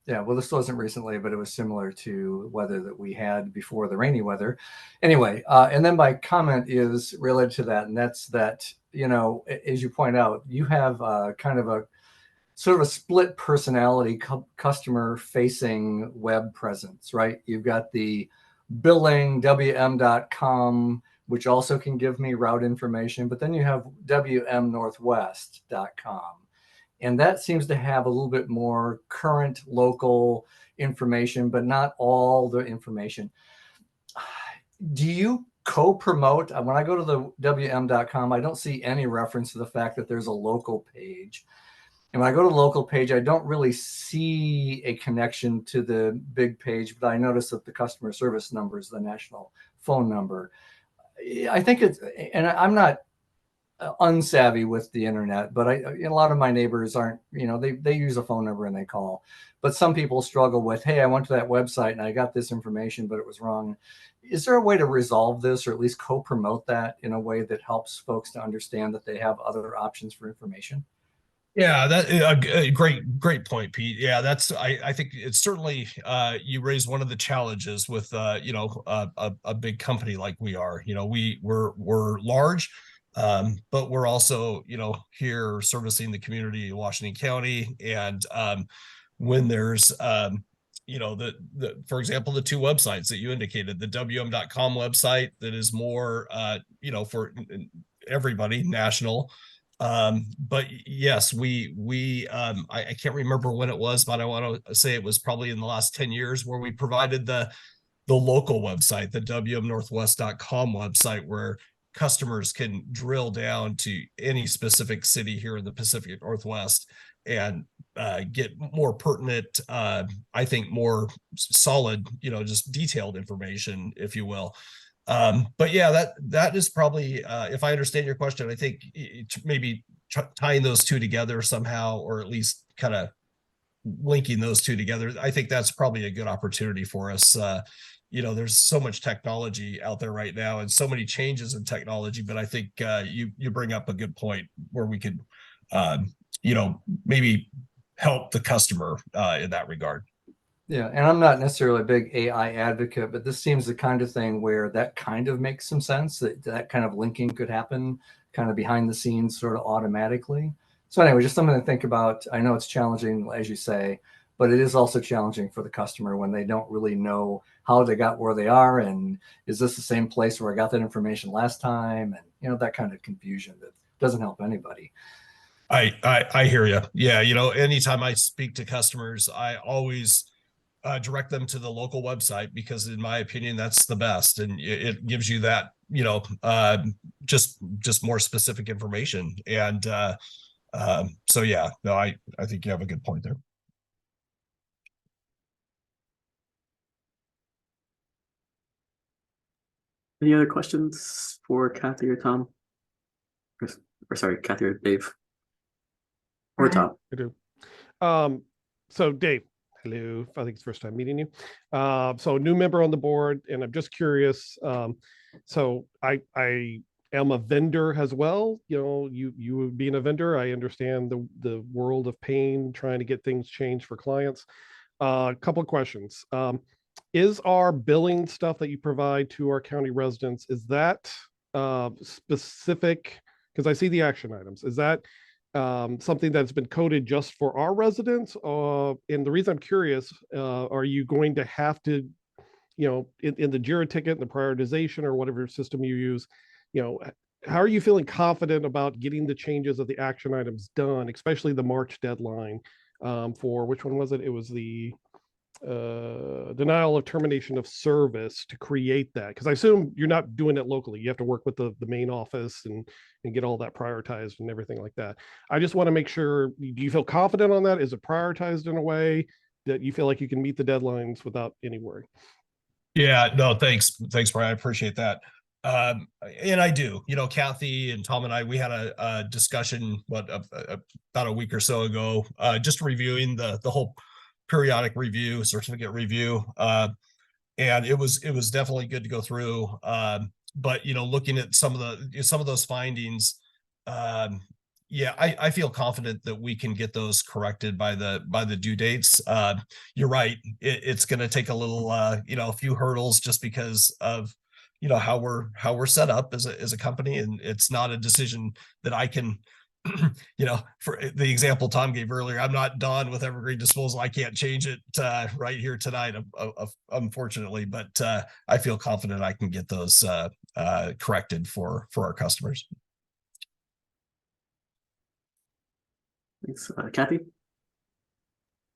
Yeah. Well, this wasn't recently, but it was similar to weather that we had before the rainy weather. Anyway, and then my comment is related to that, and that's that, as you point out, you have kind of a sort of a split personality customer facing web presence, right? You've got the billing wm.com, which also can give me route information, but then you have wmnorthwest.com. And that seems to have a little bit more current local information, but not all the information. Do you co-promote? When I go to the wm.com, I don't see any reference to the fact that there's a local page. And when I go to the local page, I don't really see a connection to the big page, but I notice that the customer service number is the national phone number. I think and I'm not unsavvy with the internet, but a lot of my neighbors aren't, they use a phone number and they call. But some people struggle with, hey, I went to that website and I got this information, but it was wrong. Is there a way to resolve this, or at least co-promote that in a way that helps folks to understand that they have other options for information? Yeah, that a great point, Pete. Yeah, I think it's certainly you raised one of the challenges with a big company like we are. We're large. But we're also, here servicing the community of Washington County. And when there's, for example, the two websites that you indicated, the wm.com website that is more, for everybody, national. But yes, I can't remember when it was, but I want to say it was probably in the last 10 years where we provided the local website, the wmnorthwest.com website, where customers can drill down to any specific city here in the Pacific Northwest and get more pertinent, I think more solid, just detailed information, if you will. But yeah, that is probably, if I understand your question, I think maybe tying those two together somehow, or at least kind of linking those two together, I think that's probably a good opportunity for us. There's so much technology out there right now and so many changes in technology, but I think you bring up a good point where we could, maybe help the customer in that regard. Yeah, and I'm not necessarily a big AI advocate, but this seems the kind of thing where that kind of makes some sense, that kind of linking could happen kind of behind the scenes sort of automatically. So anyway, just something to think about. I know it's challenging, as you say, but it is also challenging for the customer when they don't really know how they got where they are, and is this the same place where I got that information last time, and you know, that kind of confusion that doesn't help anybody. I hear you. Yeah, you know, anytime I speak to customers, I always direct them to the local website because, in my opinion, that's the best, and it gives you that, you know, just more specific information. And so, yeah, no, I think you have a good point there. Any other questions for Kathy or Tom? Or sorry, Kathy or Dave? Or Tom? I do. So Dave, hello. I think it's first time meeting you. So new member on the board, and I'm just curious. So I am a vendor as well. You know, you being a vendor, I understand the world of pain, trying to get things changed for clients. A couple of questions. Is our billing stuff that you provide to our county residents, is that specific? Because I see the action items. Is that something that's been coded just for our residents? And the reason I'm curious, are you going to have to, you know, in the JIRA ticket, the prioritization or whatever system you use, you know, how are you feeling confident about getting the changes of the action items done, especially the March deadline for, which one was it? It was the denial of termination of service to create that, because I assume you're not doing it locally. You have to work with the main office and get all that prioritized and everything like that. I just want to make sure, do you feel confident on that? Is it prioritized in a way that you feel like you can meet the deadlines without any worry? Yeah, no, thanks, Brian. I appreciate that. And I do, you know, Kathy and Tom and I, we had a discussion about a week or so ago, just reviewing the whole periodic review, certificate review. And it was definitely good to go through. But, you know, looking at some of those findings, yeah, I feel confident that we can get those corrected by the due dates. You're right. It's going to take a little, you know, a few hurdles just because of, you know, how we're set up as a company. And it's not a decision that I can, you know, for the example Tom gave earlier, I'm not done with Evergreen Disposal. I can't change it right here tonight, unfortunately, but I feel confident I can get those corrected for our customers. Thanks. Kathy?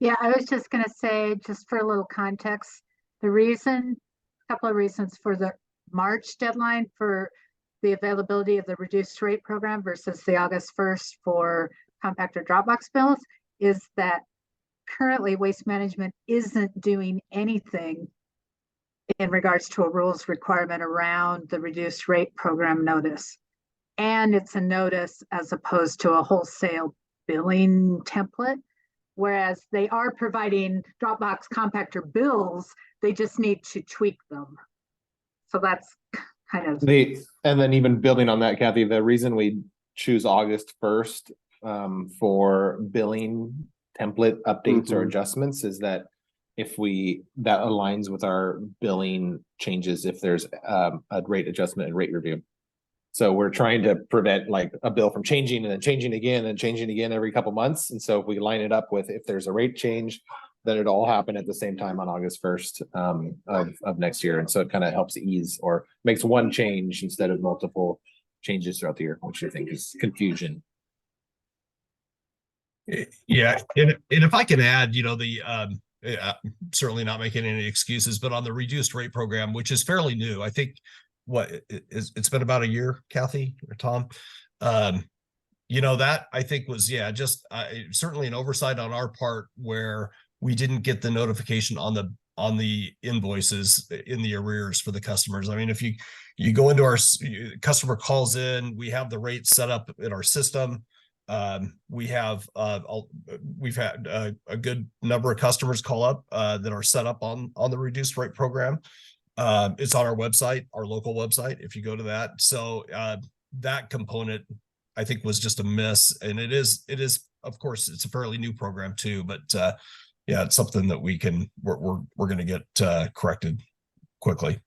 Yeah, I was just going to say, just for a little context, a couple of reasons for the March deadline for the availability of the reduced rate program versus the August 1st for compactor Dropbox bills is that currently Waste Management isn't doing anything in regards to a rules requirement around the reduced rate program notice. And it's a notice as opposed to a wholesale billing template, whereas they are providing Dropbox compactor bills, they just need to tweak them. So that's kind of and then even building on that, Kathy, the reason we choose August 1st for billing template updates or adjustments is that if that aligns with our billing changes, if there's a rate adjustment and rate review. So we're trying to prevent like a bill from changing and then changing again and changing again every couple months. And so if we line it up with, if there's a rate change, then it'll all happen at the same time on August 1st of next year. And so it kind of helps ease or makes one change instead of multiple changes throughout the year, which I think is confusion. Yeah. And if I can add, you know, certainly not making any excuses, but on the reduced rate program, which is fairly new, I think it's been about a year, Kathy or Tom. You know, that I think was, yeah, just certainly an oversight on our part where we didn't get the notification on the invoices in the arrears for the customers. I mean, if you go into our customer calls in, we have the rates set up in our system. We've had a good number of customers call up that are set up on the reduced rate program. It's on our website, our local website, if you go to that. So that component, I think, was just a miss. And it is, of course, it's a fairly new program too, but yeah, it's something that we're going to get corrected quickly.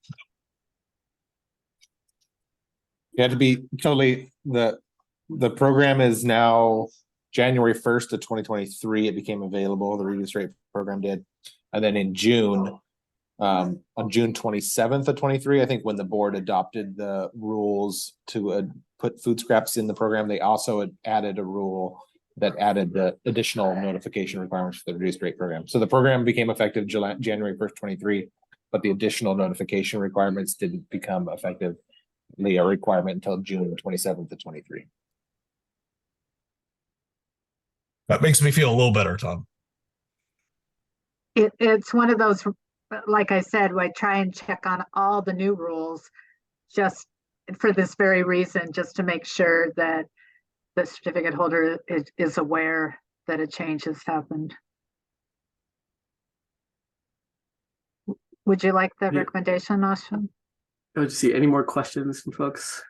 Yeah, to be totally, the program is now January 1st of 2023, it became available. The reduced rate program did. And then in June, on June 27th of 23, I think when the board adopted the rules to put food scraps in the program, they also had added a rule that added the additional notification requirements for the reduced rate program. So the program became effective January 1st, 23, but the additional notification requirements didn't become effectively a requirement until June 27th of 23. That makes me feel a little better, Tom. It's one of those, like I said, I try and check on all the new rules just for this very reason, just to make sure that the certificate holder is aware that a change has happened. Would you like the Yeah. recommendation, Ashwin? Let's see, any more questions from folks?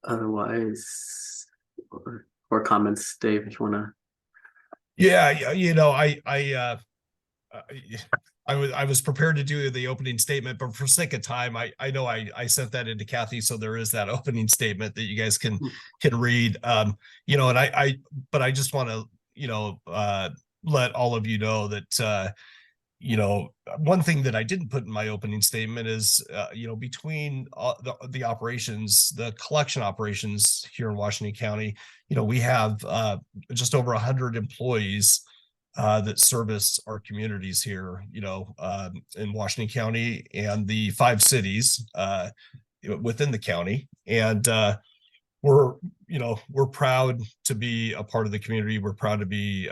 Otherwise, or comments, Dave, if you want to. Yeah, you know, I was prepared to do the opening statement, but for sake of time, I know I sent that into Kathy, so there is that opening statement that you guys can read. You know, and but I just want to, you know, let all of you know that you know, one thing that I didn't put in my opening statement is, you know, between the operations, the collection operations here in Washington County, you know, we have just over 100 employees that service our communities here, you know, in Washington County and the 5 cities within the county. And we're, you know, we're proud to be a part of the community. We're proud to be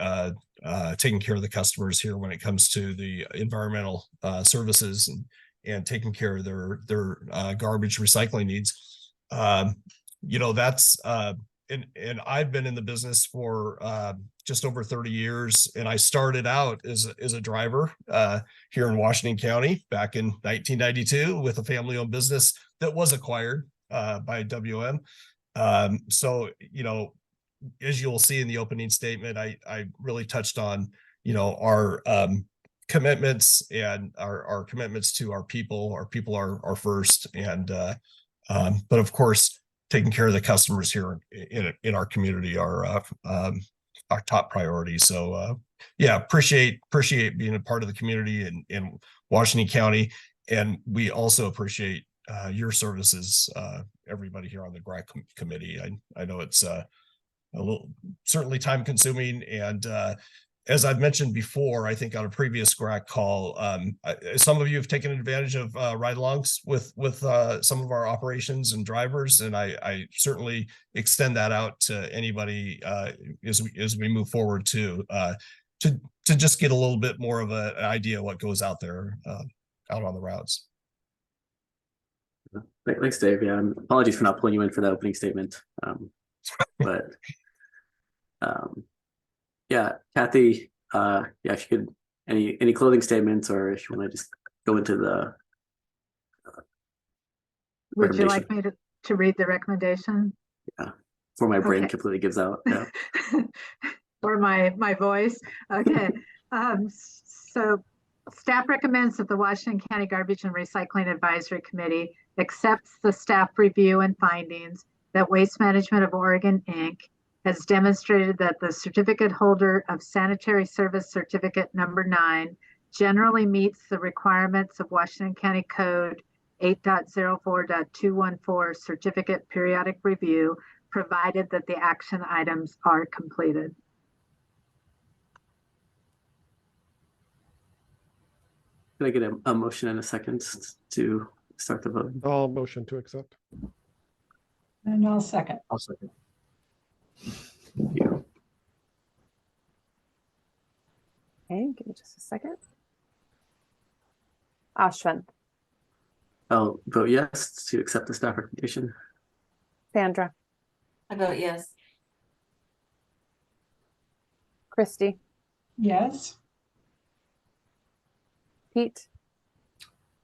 taking care of the customers here when it comes to the environmental services and taking care of their garbage recycling needs. You know, that's and I've been in the business for just over 30 years, and I started out as a driver here in Washington County back in 1992 with a family-owned business that was acquired by WM. So, you know, as you'll see in the opening statement, I really touched on, you know, our commitments and our commitments to our people. Our people are first, and but of course, taking care of the customers here in our community are our top priority. So yeah, appreciate being a part of the community in Washington County, and we also appreciate your services, everybody here on the GRAC committee. I know it's a little certainly time consuming, and as I've mentioned before, I think on a previous GRAC call, some of you have taken advantage of ride-alongs with some of our operations and drivers, and I certainly extend that out to anybody as we move forward to just get a little bit more of an idea of what goes out there out on the routes. Thanks, Dave. Yeah, apologies for not pulling you in for the opening statement. But yeah, Kathy, yeah, if you could, any closing statements, or if you want to just go into the Would you like me to read the recommendation? Yeah, before my brain Okay. completely gives out. Yeah. Or my voice. Okay. So staff recommends that the Washington County Garbage and Recycling Advisory Committee accepts the staff review and findings that Waste Management of Oregon, Inc. has demonstrated that the certificate holder of sanitary service certificate number 9 generally meets the requirements of Washington County Code 8.04.214 certificate periodic review, provided that the action items are completed. Can I get a motion in a second to start the vote? I'll motion to accept. And I'll second. I'll second. Thank you. Okay, give me just a second. Ashwin, I'll vote yes to accept the staff recommendation. Sandra, I vote yes. Christy, Yes. Pete,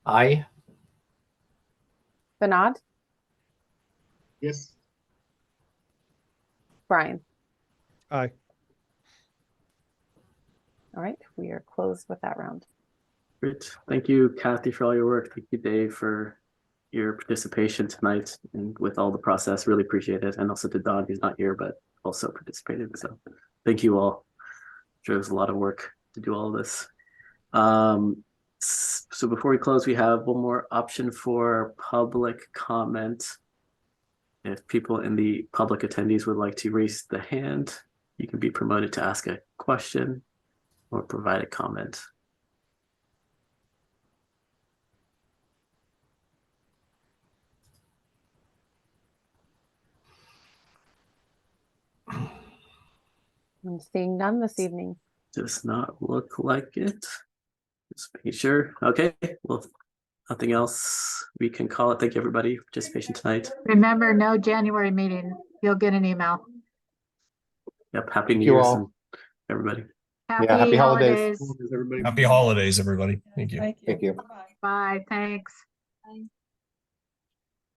Aye. Vinod, Yes. Brian. Aye. All right, we are closed with that round. Great. Thank you, Kathy, for all your work. Thank you, Dave, for your participation tonight and with all the process. Really appreciate it. And also to Don, who's not here, but also participated. So thank you all. Sure, it was a lot of work to do all of this. So before we close, we have one more option for public comment. If people in the public attendees would like to raise the hand, you can be promoted to ask a question or provide a comment. I'm seeing none this evening. Does not look like it. Just making sure. Okay, well, if nothing else, we can call it. Thank you, everybody, for participation tonight. Remember, no January meeting. You'll get an email. Yep, happy New you Year's, all. and everybody. happy holidays. Everybody. Happy holidays, everybody. Thank you. Thank you. Bye, thanks. Bye.